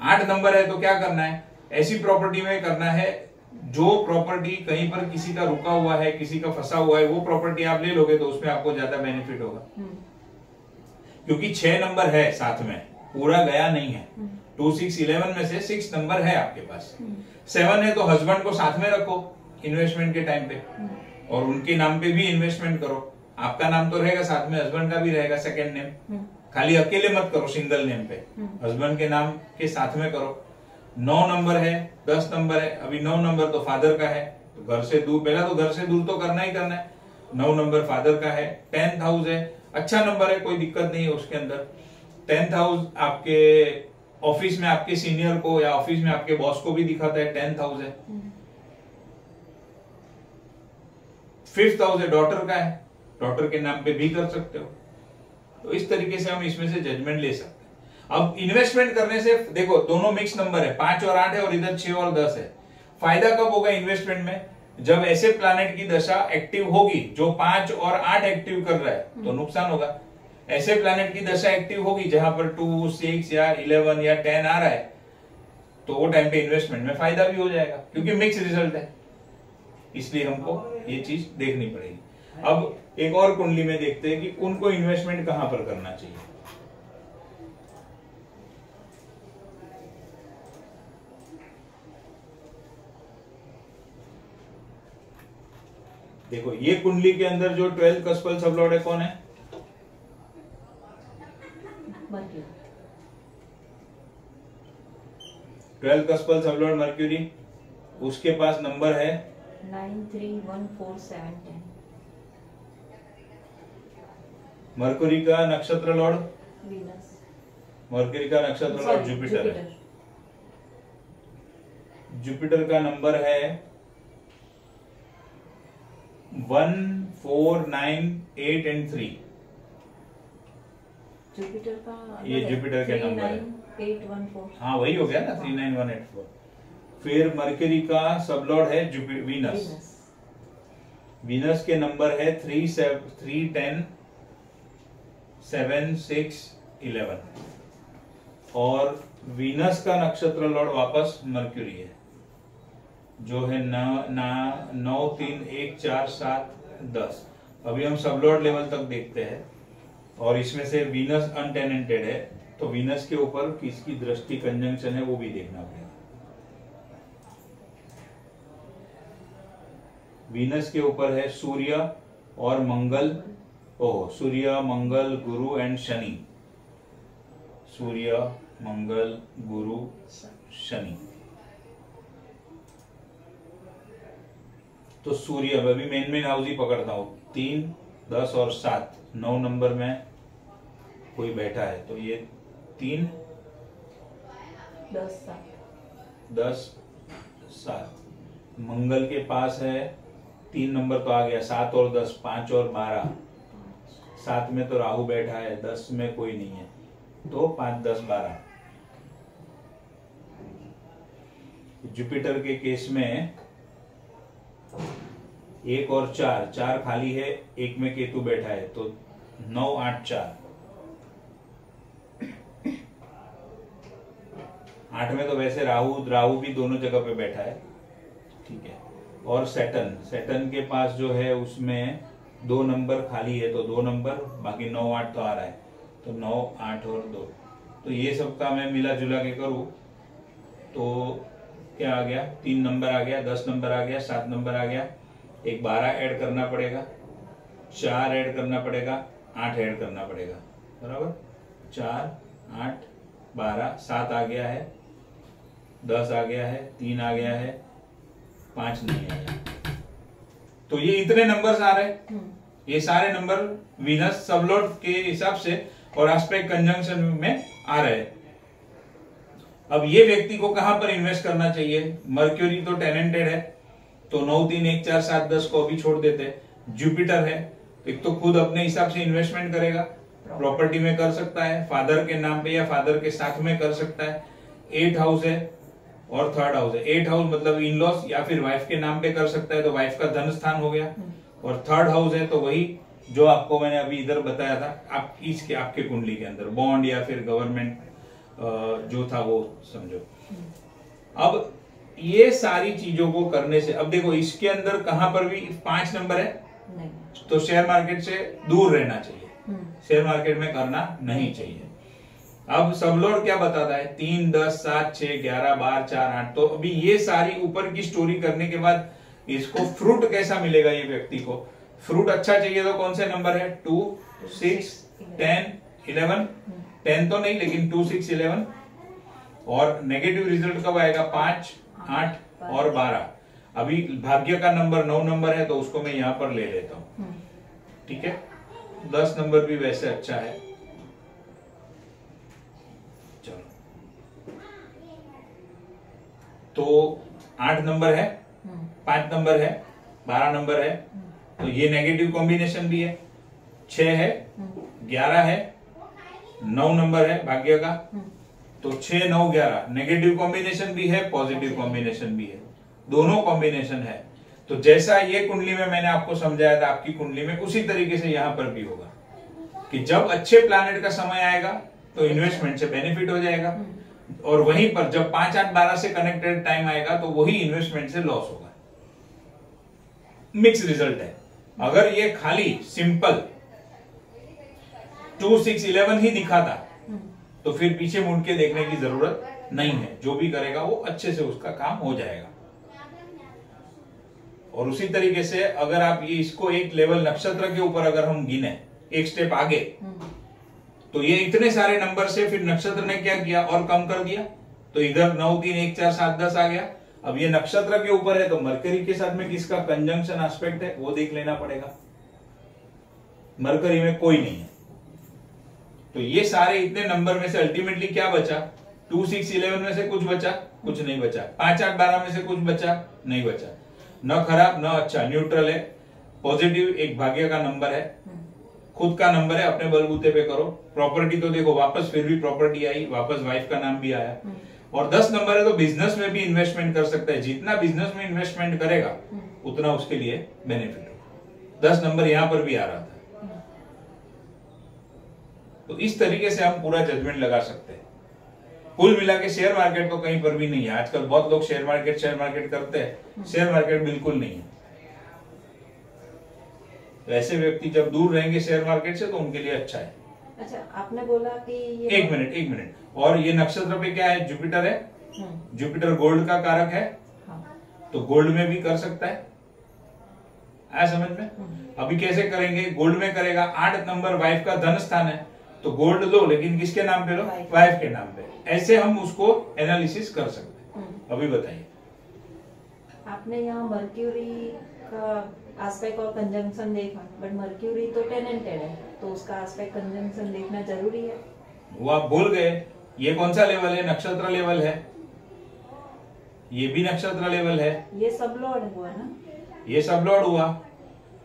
8 नंबर है तो क्या करना है? ऐसी प्रॉपर्टी में करना है जो प्रॉपर्टी कहीं पर किसी का रुका हुआ है, किसी का फंसा हुआ है, वो प्रॉपर्टी आप ले लोगे तो उसमें आपको ज्यादा बेनिफिट होगा। क्योंकि 6 नंबर है साथ में, पूरा गया नहीं है। 2, 6, 11 में से 6 नंबर है आपके पास। 7 है तो हस्बैंड को साथ में रखो इन्वेस्टमेंट के टाइम पे, और उनके नाम पे भी इन्वेस्टमेंट करो। आपका नाम तो रहेगा साथ में, हस्बैंड का भी रहेगा सेकंड नेम। खाली अकेले मत करो सिंगल नेम पे, हस्बैंड के नाम के साथ में करो। 9 नंबर है, 10 नंबर है। अभी 9 नंबर तो फादर का है, तो घर से दूर, पहला तो घर से दूर तो करना ही करना है। 9 नंबर फादर का है। 10th हाउस है, अच्छा नंबर है, कोई दिक्कत नहीं है उसके अंदर। 10th हाउस आपके ऑफिस में आपके सीनियर को या ऑफिस में आपके बॉस को भी दिखाता है, 10th हाउस है। 5th हाउस है, डॉटर का है, डॉटर के नाम पे भी कर सकते हो। तो इस तरीके से हम इसमें से जजमेंट ले सकते हैं। अब इन्वेस्टमेंट करने से देखो, दोनों मिक्स नंबर है, 5 और 8 है, और इधर 6 और 10 है। फायदा कब होगा इन्वेस्टमेंट में? जब ऐसे प्लैनेट की दशा एक्टिव होगी जो 5 और 8 एक्टिव कर रहा है, तो नुकसान होगा। ऐसे प्लैनेट की दशा एक्टिव होगी जहां पर 2, 6 या 11 या 10 आ रहा है, तो वो टाइम पे इन्वेस्टमेंट में फायदा भी हो जाएगा, क्योंकि मिक्स रिजल्ट है। इसलिए हमको ये चीज देखनी पड़ेगी। अब एक और कुंडली में देखते हैं कि उनको इन्वेस्टमेंट कहां पर करना चाहिए। देखो, ये कुंडली के अंदर जो 12th कस्पल सबलॉर्ड है, कौन है? 12th cuspal sublord mercury. उसके पास नंबर है 9, 3, 1, 4, 7, 10। मर्क्यूरी का नक्षत्र लॉर्ड वीनस। मर्क्यूरी का नक्षत्र लॉर्ड जुपिटर है। जुपिटर का नंबर है 1, 4, 9, 8 एंड 3। जुपिटर का ये जुपिटर के नंबर है। 8, 1, 4। हाँ, वही हो गया ना, 3, 9, 1, 8, 4। फिर मर्क्यूरी का सबलॉर्ड है वीनस। वीनस के नंबर है 3, 10, 7, 6, 11। और वीनस का नक्षत्र लॉर्ड वापस मर्क्यूरी है, जो है 9, 3, 1, 4, 7, 10। अभी हम सबलॉर्ड लेवल तक देखते हैं, और इसमें से वीनस अनटेनेंटेड है, तो वीनस के ऊपर किसकी दृष्टि कंजंक्शन है वो भी देखना पड़ेगा। वीनस के ऊपर है सूर्य और मंगल, सूर्य, मंगल, गुरु एंड शनि। सूर्य, मंगल, गुरु, शनि। तो सूर्य, अभी मेन हाउस ही पकड़ता हूं, 3, 10 और 7। 9 नंबर में कोई बैठा है, तो ये 3, 10, 7। मंगल के पास है 3 नंबर तो आ गया, 7 और 10, 5 और 12। 7 में तो राहु बैठा है, 10 में कोई नहीं है, तो 5, 10, 12। जुपिटर के केस में 1 और 4 खाली है, 1 में केतु बैठा है, तो 9, 8, 4। 8 में तो वैसे राहु भी दोनों जगह पे बैठा है, ठीक है। और सैटर्न के पास जो है उसमें 2 नंबर खाली है, तो 2 नंबर, बाकी 9, 8 तो आ रहा है, तो 9, 8 और 2। तो ये सब का मैं मिला जुला के करूं तो क्या आ गया? 3 नंबर आ गया, 10 नंबर आ गया, 7 नंबर आ गया, एक 12 ऐड करना पड़ेगा, 4 ऐड करना पड़ेगा, 8 ऐड करना पड़ेगा, बराबर। 4, 8, 12, 7 आ गया है, 10 आ गया है, 3 आ गया है, 5 नहीं आया। तो ये इतने नंबर्स आ रहे हैं, ये सारे नंबर वीनस सबलॉर्ड के हिसाब से और एस्पेक्ट कंजंक्शन में आ रहे हैं। अब ये व्यक्ति को कहां पर इन्वेस्ट करना चाहिए? मर्क्यूरी तो टेनेंटेड है, तो 9, 3, 1, 4, 7, 10 को अभी छोड़ देते हैं। जुपिटर है, एक तो खुद अपने हिसाब से इन्वेस्टमेंट करेगा, प्रॉपर्टी में कर सकता है, फादर के नाम पे या फादर के साथ में कर सकता है। 8 हाउस है और 3rd हाउस है। 8 हाउस मतलब इन लॉस या फिर वाइफ के नाम पे कर सकता है, तो वाइफ का धन स्थान हो गया। और 3rd हाउस है तो वही जो आपको मैंने अभी इधर बताया था, आपके कुंडली के अंदर बॉन्ड या फिर गवर्नमेंट जो था वो समझो। अब ये सारी चीजों को करने से, अब देखो इसके अंदर कहां पर भी 5 नंबर है नहीं। तो शेयर मार्केट से दूर रहना चाहिए, शेयर मार्केट में करना नहीं चाहिए। अब सबलॉर्ड क्या बताता है? 3, 10, 7, 6, 11, 12, 4, 8। तो अभी ये सारी ऊपर की स्टोरी करने के बाद इसको फ्रूट कैसा मिलेगा? ये व्यक्ति को फ्रूट अच्छा चाहिए तो कौन से नंबर है? 2, 6, 10, 11। 10 तो नहीं, लेकिन 2, 6, 11। और नेगेटिव रिजल्ट कब आएगा? 5, 8 और 12। अभी भाग्य का नंबर 9 नंबर है, तो उसको मैं यहां पर ले लेता हूं। ठीक है, 10 नंबर भी वैसे अच्छा है। चलो, तो 8 नंबर है, 5 नंबर है, 12 नंबर है, तो ये नेगेटिव कॉम्बिनेशन भी है। 6 है, 11 है, 9 नंबर है भाग्य का, तो 6, 9, 11 नेगेटिव कॉम्बिनेशन भी है, पॉजिटिव कॉम्बिनेशन भी है, दोनों कॉम्बिनेशन है। तो जैसा ये कुंडली में मैंने आपको समझाया था, आपकी कुंडली में उसी तरीके से यहां पर भी होगा कि जब अच्छे प्लैनेट का समय आएगा तो इन्वेस्टमेंट से बेनिफिट हो जाएगा, और वहीं पर जब 5, 8, 12 से कनेक्टेड टाइम आएगा तो वही इन्वेस्टमेंट से लॉस होगा। मिक्स रिजल्ट है। अगर ये खाली सिंपल 2, 6, 11 ही दिखाता तो फिर पीछे मुड़ के देखने की जरूरत नहीं है, जो भी करेगा वो अच्छे से उसका काम हो जाएगा। और उसी तरीके से अगर आप ये इसको एक लेवल नक्षत्र के ऊपर अगर हम गिने एक स्टेप आगे, तो ये इतने सारे नंबर से फिर नक्षत्र ने क्या किया और कम कर दिया, तो इधर 9, 3, 1, 4, 7, 10 आ गया। अब ये नक्षत्र के ऊपर है तो मरकरी के साथ में किसका कंजंक्शन एस्पेक्ट है वो देख लेना पड़ेगा। मरकरी में कोई नहीं है, तो ये सारे इतने नंबर में से अल्टीमेटली क्या बचा? 2, 6, 11 में से कुछ बचा? कुछ नहीं बचा। 5, 8, 12 में से कुछ बचा? नहीं बचा। न खराब न अच्छा, न्यूट्रल है। पॉजिटिव एक भाग्य का नंबर है, खुद का नंबर है, अपने बलबूते पे करो। प्रॉपर्टी तो देखो वापस फिर भी प्रॉपर्टी आई, वापस वाइफ का नाम भी आया। और 10 नंबर है तो बिजनेस में भी इन्वेस्टमेंट कर सकता है। जितना बिजनेस में इन्वेस्टमेंट करेगा उतना उसके लिए बेनिफिट होगा। 10 नंबर यहां पर भी आ रहा था। तो इस तरीके से हम पूरा जजमेंट लगा सकते हैं। कुल मिला के शेयर मार्केट तो कहीं पर भी नहीं है। आजकल बहुत लोग शेयर मार्केट करते हैं, शेयर मार्केट बिल्कुल नहीं है। तो ऐसे व्यक्ति जब दूर रहेंगे शेयर मार्केट से तो उनके लिए अच्छा है। अच्छा, आपने बोला कि ये एक मिनट और ये नक्षत्र पे क्या है? जुपिटर है। जुपिटर गोल्ड का कारक है। तो गोल्ड में भी कर सकता है। आया समझ में? अभी कैसे करेंगे? गोल्ड में करेगा। 8 नंबर वाइफ का धन स्थान है, तो गोल्ड लो, लेकिन किसके नाम पे लो? वाइफ के नाम पे। ऐसे हम उसको एनालिसिस कर सकते हैं। अभी बताइए। आपने यहाँ मर्क्यूरी का एस्पेक्ट और कंजंक्शन देखा, बट मर्क्यूरी तो टेनेंटेड है, तो उसका एस्पेक्ट कंजंक्शन देखना जरूरी है। वो आप भूल गए। ये कौन सा लेवल है? नक्षत्र लेवल है। ये भी नक्षत्र लेवल है। ये सब लॉर्ड हुआ ना? ये सब लॉर्ड हुआ।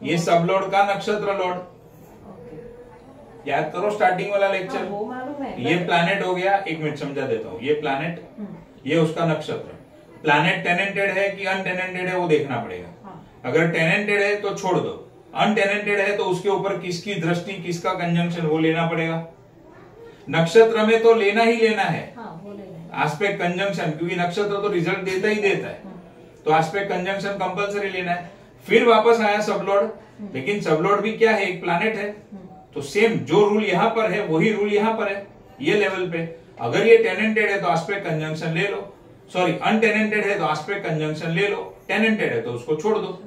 ये सब लॉर्ड का नक्षत्र लॉर्ड। याद करो स्टार्टिंग वाला लेक्चर। वो मालूम है। ये प्लैनेट हो गया। एक मिनट समझा देता हूँ। ये प्लैनेट, ये उसका नक्षत्र। प्लैनेट टेनेंटेड है कि अनटेनेंटेड है वो देखना पड़ेगा। अगर टेनेंटेड है तो छोड़ दो, अनटेनेंटेड है तो उसके ऊपर किसकी दृष्टि, किसका कंजंक्शन वो लेना पड़ेगा। नक्षत्र में तो लेना ही लेना है एस्पेक्ट कंजंक्शन, क्योंकि नक्षत्र तो रिजल्ट देता ही देता है। तो एस्पेक्ट कंजंक्शन कंपलसरी लेना है। फिर वापस आया सबलॉर्ड, लेकिन सबलॉर्ड भी क्या है? एक प्लैनेट है। तो सेम जो रूल यहां पर है वही रूल यहां पर है, ये लेवल पे। अगर ये टेनेंटेड है तो एस्पेक्ट कंजंक्शन ले लो, सॉरी अनटेनेंटेड है तो एस्पेक्ट कंजंक्शन ले लो, टेनेंटेड है तो उसको छोड़ दो।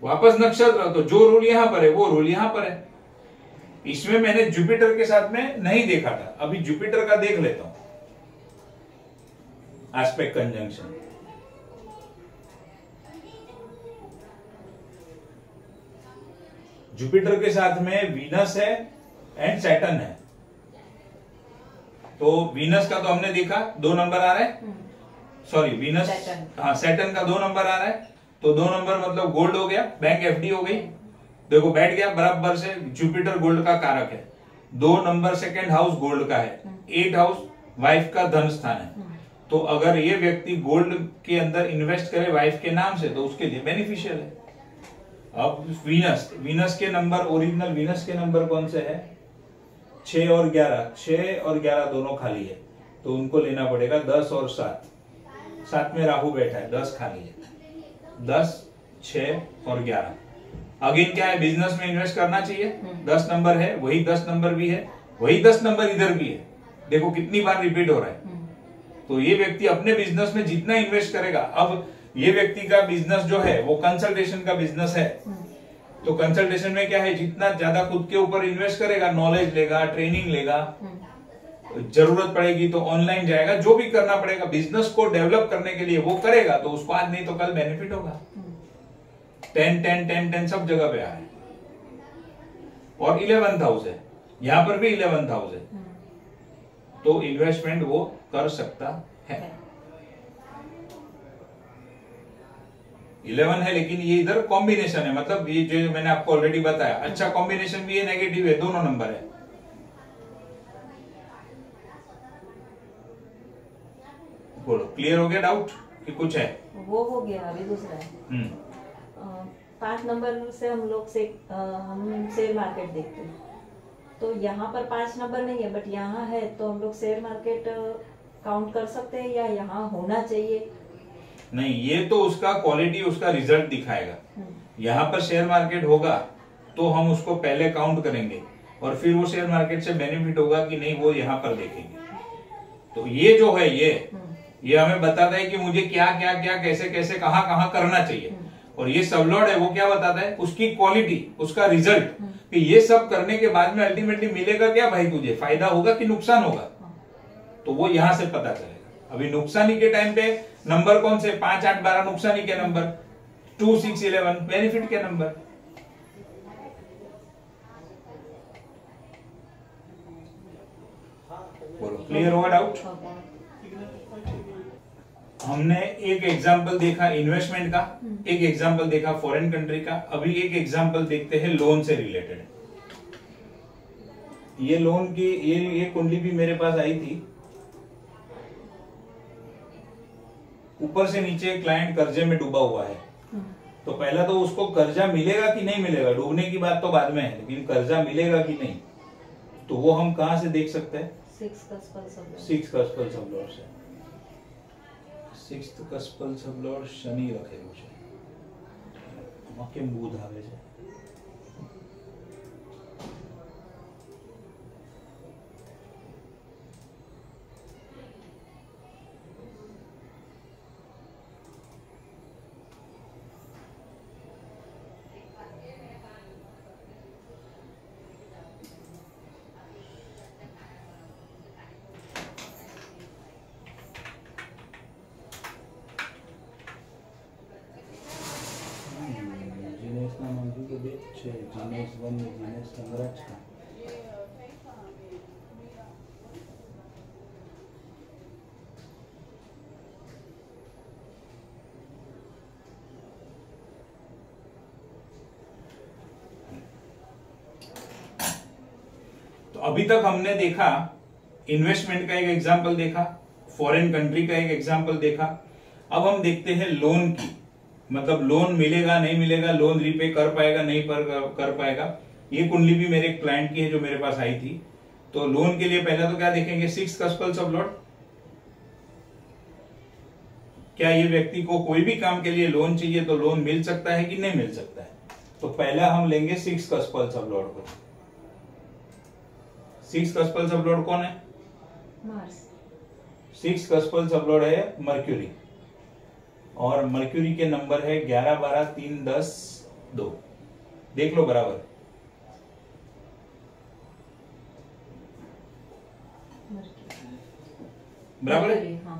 वापस नक्षत्र, तो जो रूल यहां पर है वो रूल यहां पर है। इसमें मैंने जुपिटर के साथ में नहीं देखा था, अभी जुपिटर का देख लेता हूं एस्पेक्ट कंजंक्शन। जुपिटर के साथ में वीनस है एंड सैटर्न है। तो वीनस का तो हमने देखा 2 नंबर आ रहा है, सॉरी वीनस, हाँ सैटर्न का 2 नंबर आ रहा है। तो 2 नंबर मतलब गोल्ड हो गया, बैंक एफडी हो गई, देखो बैठ गया बराबर से। जुपिटर गोल्ड का कारक है, 2 नंबर सेकंड हाउस गोल्ड का है, 8 हाउस वाइफ का धन स्थान है। तो अगर ये व्यक्ति गोल्ड के अंदर इन्वेस्ट करे वाइफ के नाम से तो उसके लिए बेनिफिशियल है। अब वीनस के नंबर, ओरिजिनल वीनस के नंबर कौन से है? 6 और 11, 6 और 11 दोनों खाली है, तो उनको लेना पड़ेगा 10 और 7। 7 में राहु बैठा है, 10 खाली है, 10, 6 और 11। अगेन क्या है, बिजनेस में इन्वेस्ट करना चाहिए। 10 नंबर है, वही 10 नंबर भी है, वही 10 नंबर इधर भी है। देखो कितनी बार रिपीट हो रहा है। तो ये व्यक्ति अपने बिजनेस में जितना इन्वेस्ट करेगा, अब ये व्यक्ति का बिजनेस जो है वो कंसल्टेशन का बिजनेस है, तो कंसल्टेशन में क्या है, जितना ज्यादा खुद के ऊपर इन्वेस्ट करेगा, नॉलेज लेगा, ट्रेनिंग लेगा, जरूरत पड़ेगी तो ऑनलाइन जाएगा, जो भी करना पड़ेगा बिजनेस को डेवलप करने के लिए वो करेगा, तो उसको आज नहीं तो कल बेनिफिट होगा। 10 10 10 10 सब जगह पे आ रहा है। और 11th हाउस है, यहां पर भी 11th हाउस है, तो इन्वेस्टमेंट वो कर सकता है। 11 है, लेकिन ये इधर कॉम्बिनेशन है, मतलब ये जो मैंने आपको ऑलरेडी बताया, अच्छा कॉम्बिनेशन भी है, नेगेटिव है, दोनों नंबर है। बोलो, क्लियर हो गया डाउट कि कुछ है? वो हो गया, अभी दूसरा है। 5 नंबर से हम लोग से हम शेयर मार्केट देखते हैं, तो यहाँ पर 5 नंबर नहीं है बट यहाँ है, तो हम लोग शेयर मार्केट काउंट कर सकते हैं या यहाँ होना चाहिए? नहीं, ये तो उसका क्वालिटी, उसका रिजल्ट दिखाएगा। यहाँ पर शेयर मार्केट होगा तो हम उसको पहले काउंट करेंगे और फिर वो शेयर मार्केट से बेनिफिट होगा कि नहीं वो यहाँ पर देखेंगे। तो ये जो है ये हमें बताता है कि मुझे क्या क्या क्या कैसे कैसे कहाँ कहाँ करना चाहिए। और ये सबलॉर्ड है, वो क्या बताता है, उसकी क्वालिटी, उसका रिजल्ट, कि ये सब करने के बाद में अल्टीमेटली मिलेगा क्या भाई, तुझे फायदा होगा कि नुकसान होगा, तो वो यहां से पता चलेगा। अभी नुकसानी के टाइम पे नंबर कौन से, 5 8 12 नुकसानी के नंबर, 2 6 11 बेनिफिट के नंबर। बोलो, क्लियर होगा डाउट? हमने एक एग्जाम्पल देखा इन्वेस्टमेंट का, एक एग्जाम्पल देखा फॉरेन कंट्री का, अभी एक एग्जाम्पल देखते हैं लोन से रिलेटेड। ये लोन की ये कुंडली भी मेरे पास आई थी। ऊपर से नीचे क्लाइंट कर्जे में डूबा हुआ है, तो पहला तो उसको कर्जा मिलेगा कि नहीं मिलेगा, डूबने की बात तो बाद में है, लेकिन कर्जा मिलेगा कि नहीं, तो वो हम कहां से देख सकते हैं? 6 कस्पल सबलॉर्ड से। 6th कस्पल सबलॉर्ड शनि रखेલું છે, આમાં કેમ બુધ આવે છે? જીનેશ 1 જીનેશ સંગ્રાજ का तो अभी तक हमने देखा इन्वेस्टमेंट का एक एग्जांपल देखा, फॉरेन कंट्री का एक एग्जांपल देखा। अब हम देखते हैं लोन की, मतलब लोन मिलेगा नहीं मिलेगा, लोन रीपे कर पाएगा नहीं कर पाएगा। ये कुंडली भी मेरे क्लाइंट की है जो मेरे पास आई थी। तो लोन के लिए पहले तो क्या देखेंगे, 6 कस्पल सबलॉर्ड। क्या ये व्यक्ति को कोई भी काम के लिए लोन चाहिए तो लोन मिल सकता है कि नहीं मिल सकता है? तो पहला हम लेंगे 6 कस्पल सबलॉर्ड को। 6 कस्पल सबलॉर्ड कौन है? मार्स। 6 कस्पल सबलॉर्ड है मर्क्यूरी, और मर्क्यूरी के नंबर है 11 12 3 10 2। देख लो बराबर, बराबर है। हाँ।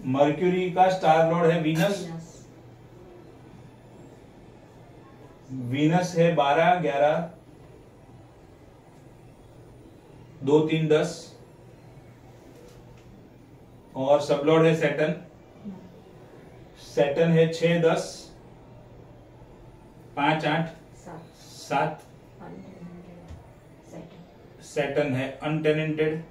मर्क्यूरी का स्टार लॉर्ड है वीनस। वीनस है 12, 11, 2, 3, 10 और सबलॉर्ड है सैटर्न। सैटर्न है 6, 10, 5, 8, 7। सैटर्न है अनटेनेंटेड।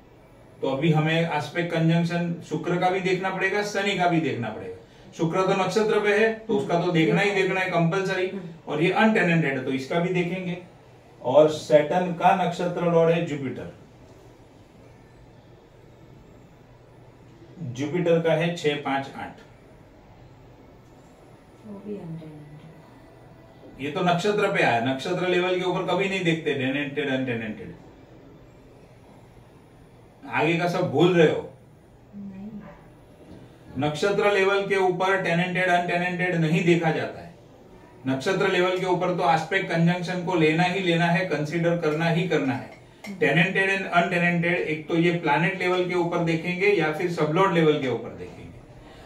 तो अभी हमें एस्पेक्ट कंजंक्शन शुक्र का भी देखना पड़ेगा, शनि का भी देखना पड़ेगा। शुक्र तो नक्षत्र पे है तो उसका तो देखना ही देखना है कंपलसरी, और ये अनटेनेंटेड है तो इसका भी देखेंगे। और सैटर्न का नक्षत्र लॉर्ड है जुपिटर। जुपिटर का है 6, 5, 8। ये तो नक्षत्र पे आया, नक्षत्र लेवल के ऊपर कभी नहीं देखते टेनेंटेड अनटेनेंटेड। आगे का सब भूल रहे हो। नक्षत्र लेवल के ऊपर टेनेंटेड अनटेनेंटेड नहीं देखा जाता है। नक्षत्र लेवल के ऊपर तो एस्पेक्ट कंजंक्शन को लेना ही लेना है, कंसीडर करना ही करना है। टेनेंटेड एंड अनटेनेंटेड एक तो ये प्लैनेट लेवल के ऊपर देखेंगे या फिर सबलॉर्ड लेवल के ऊपर देखेंगे।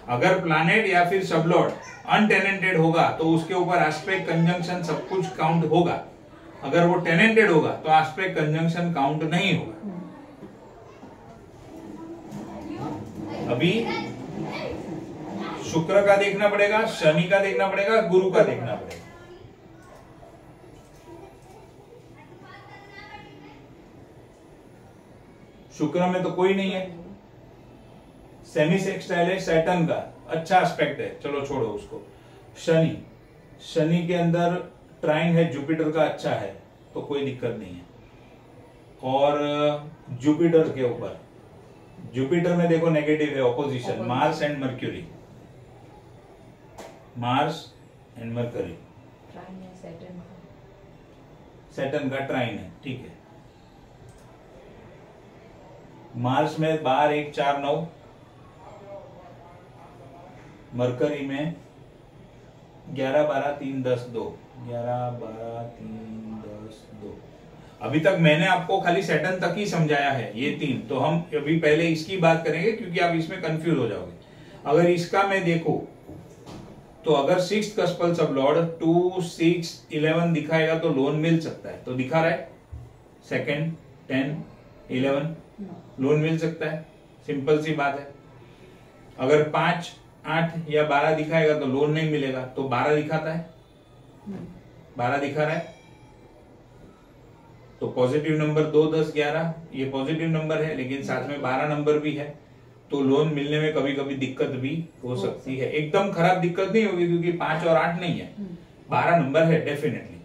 अगर प्लैनेट या फिर सबलॉर्ड अनटेनेंटेड होगा तो उसके ऊपर एस्पेक्ट कंजंक्शन सब कुछ काउंट होगा। अगर वो टेनेंटेड होगा तो एस्पेक्ट कंजंक्शन काउंट नहीं होगा। अभी शुक्र का देखना पड़ेगा, शनि का देखना पड़ेगा, गुरु का देखना पड़ेगा। शुक्र में तो कोई नहीं है, सेमी सेक्सटाइल है सैटर्न का, अच्छा एस्पेक्ट है, चलो छोड़ो उसको। शनि, शनि के अंदर ट्राइन है जुपिटर का, अच्छा है तो कोई दिक्कत नहीं है। और जुपिटर के ऊपर, जुपिटर में देखो नेगेटिव है, opposition Mars and mercury, Mars and mercury, Saturn का ट्राइन है, ठीक है। मार्स में 12, 1, 4, 9, मरकरी में 11, 12, 3, 10, 2, 11, 12, 3, 10, 2। अभी तक मैंने आपको खाली सैटर्न तक ही समझाया है, ये 3। तो हम अभी पहले इसकी बात करेंगे क्योंकि आप इसमें कंफ्यूज हो जाओगे। अगर इसका मैं देखूं तो अगर 6th कस्पल सबलॉर्ड 2, 6, 11 दिखाएगा तो लोन मिल सकता है, तो दिखा रहा है 2nd, 10, 11 लोन मिल सकता है, सिंपल सी बात है। अगर 5, 8 या 12 दिखाएगा तो लोन नहीं मिलेगा, तो 12 दिखाता है, 12 दिखा रहा है तो पॉजिटिव नंबर 2, 10, 11 ये पॉजिटिव नंबर है, लेकिन साथ में 12 नंबर भी है तो लोन मिलने में कभी कभी दिक्कत भी हो सकती है। एकदम खराब दिक्कत नहीं होगी क्योंकि 5 और 8 नहीं है, 12 नंबर है डेफिनेटली।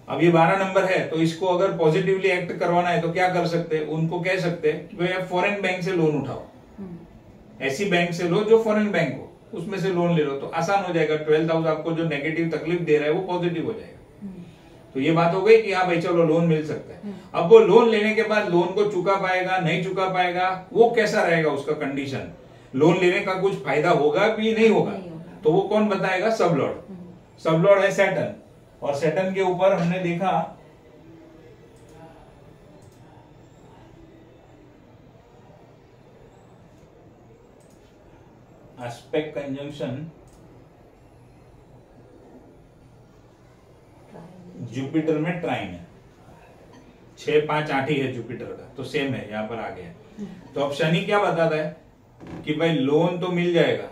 अब ये 12 नंबर है तो इसको अगर पॉजिटिवली एक्ट करवाना है तो क्या कर सकते हैं, उनको कह सकते हैं कि भाई आप फॉरेन बैंक से लोन उठाओ, ऐसी बैंक से लो जो फॉरेन बैंक हो, उसमें से लोन ले लो तो आसान हो जाएगा। 12th हाउस आपको जो नेगेटिव तकलीफ दे रहा है वो पॉजिटिव हो जाएगा। तो ये बात हो गई कि हाँ भाई चलो लोन मिल सकता है। अब वो लोन लेने के बाद लोन को चुका पाएगा नहीं चुका पाएगा, वो कैसा रहेगा उसका कंडीशन, लोन लेने का कुछ फायदा होगा भी नहीं होगा, तो वो कौन बताएगा, सबलॉर्ड। सबलॉर्ड है सैटर्न, और सैटर्न के ऊपर हमने देखा एस्पेक्ट कंजंक्शन जुपिटर में ट्राइन है, 6, 5, 8 ही है जुपिटर का, तो सेम है, यहां पर आ गया। तो अब शनि क्या बताता है कि भाई लोन तो मिल जाएगा,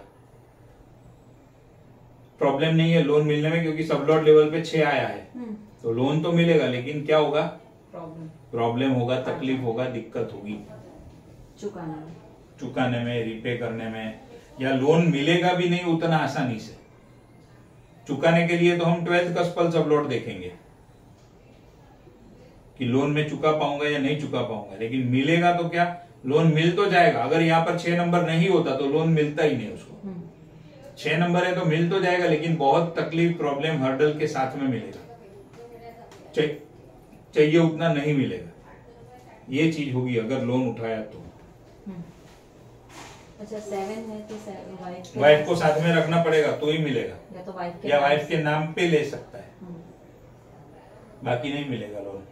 प्रॉब्लम नहीं है लोन मिलने में क्योंकि सबलॉर्ड लेवल पे 6 आया है, तो लोन तो मिलेगा, लेकिन क्या होगा, प्रॉब्लम होगा, तकलीफ होगा, दिक्कत होगी चुकाने में, रिपे करने में, या लोन मिलेगा भी नहीं उतना आसानी से। चुकाने के लिए तो हम 12th कस्पल सबलॉर्ड देखेंगे कि लोन में चुका पाऊंगा या नहीं चुका पाऊंगा, लेकिन मिलेगा तो क्या, लोन मिल तो जाएगा। अगर यहाँ पर 6 नंबर नहीं होता तो लोन मिलता ही नहीं उसको। 6 नंबर है तो मिल तो जाएगा, लेकिन बहुत तकलीफ, प्रॉब्लम, हर्डल के साथ में मिलेगा, चाहिए उतना नहीं मिलेगा, ये चीज होगी अगर लोन उठाया तो। अच्छा 7 है तो वाइफ को साथ में रखना पड़ेगा तो ही मिलेगा, या तो वाइफ के नाम पे ले सकता है, बाकी नहीं मिलेगा लोन।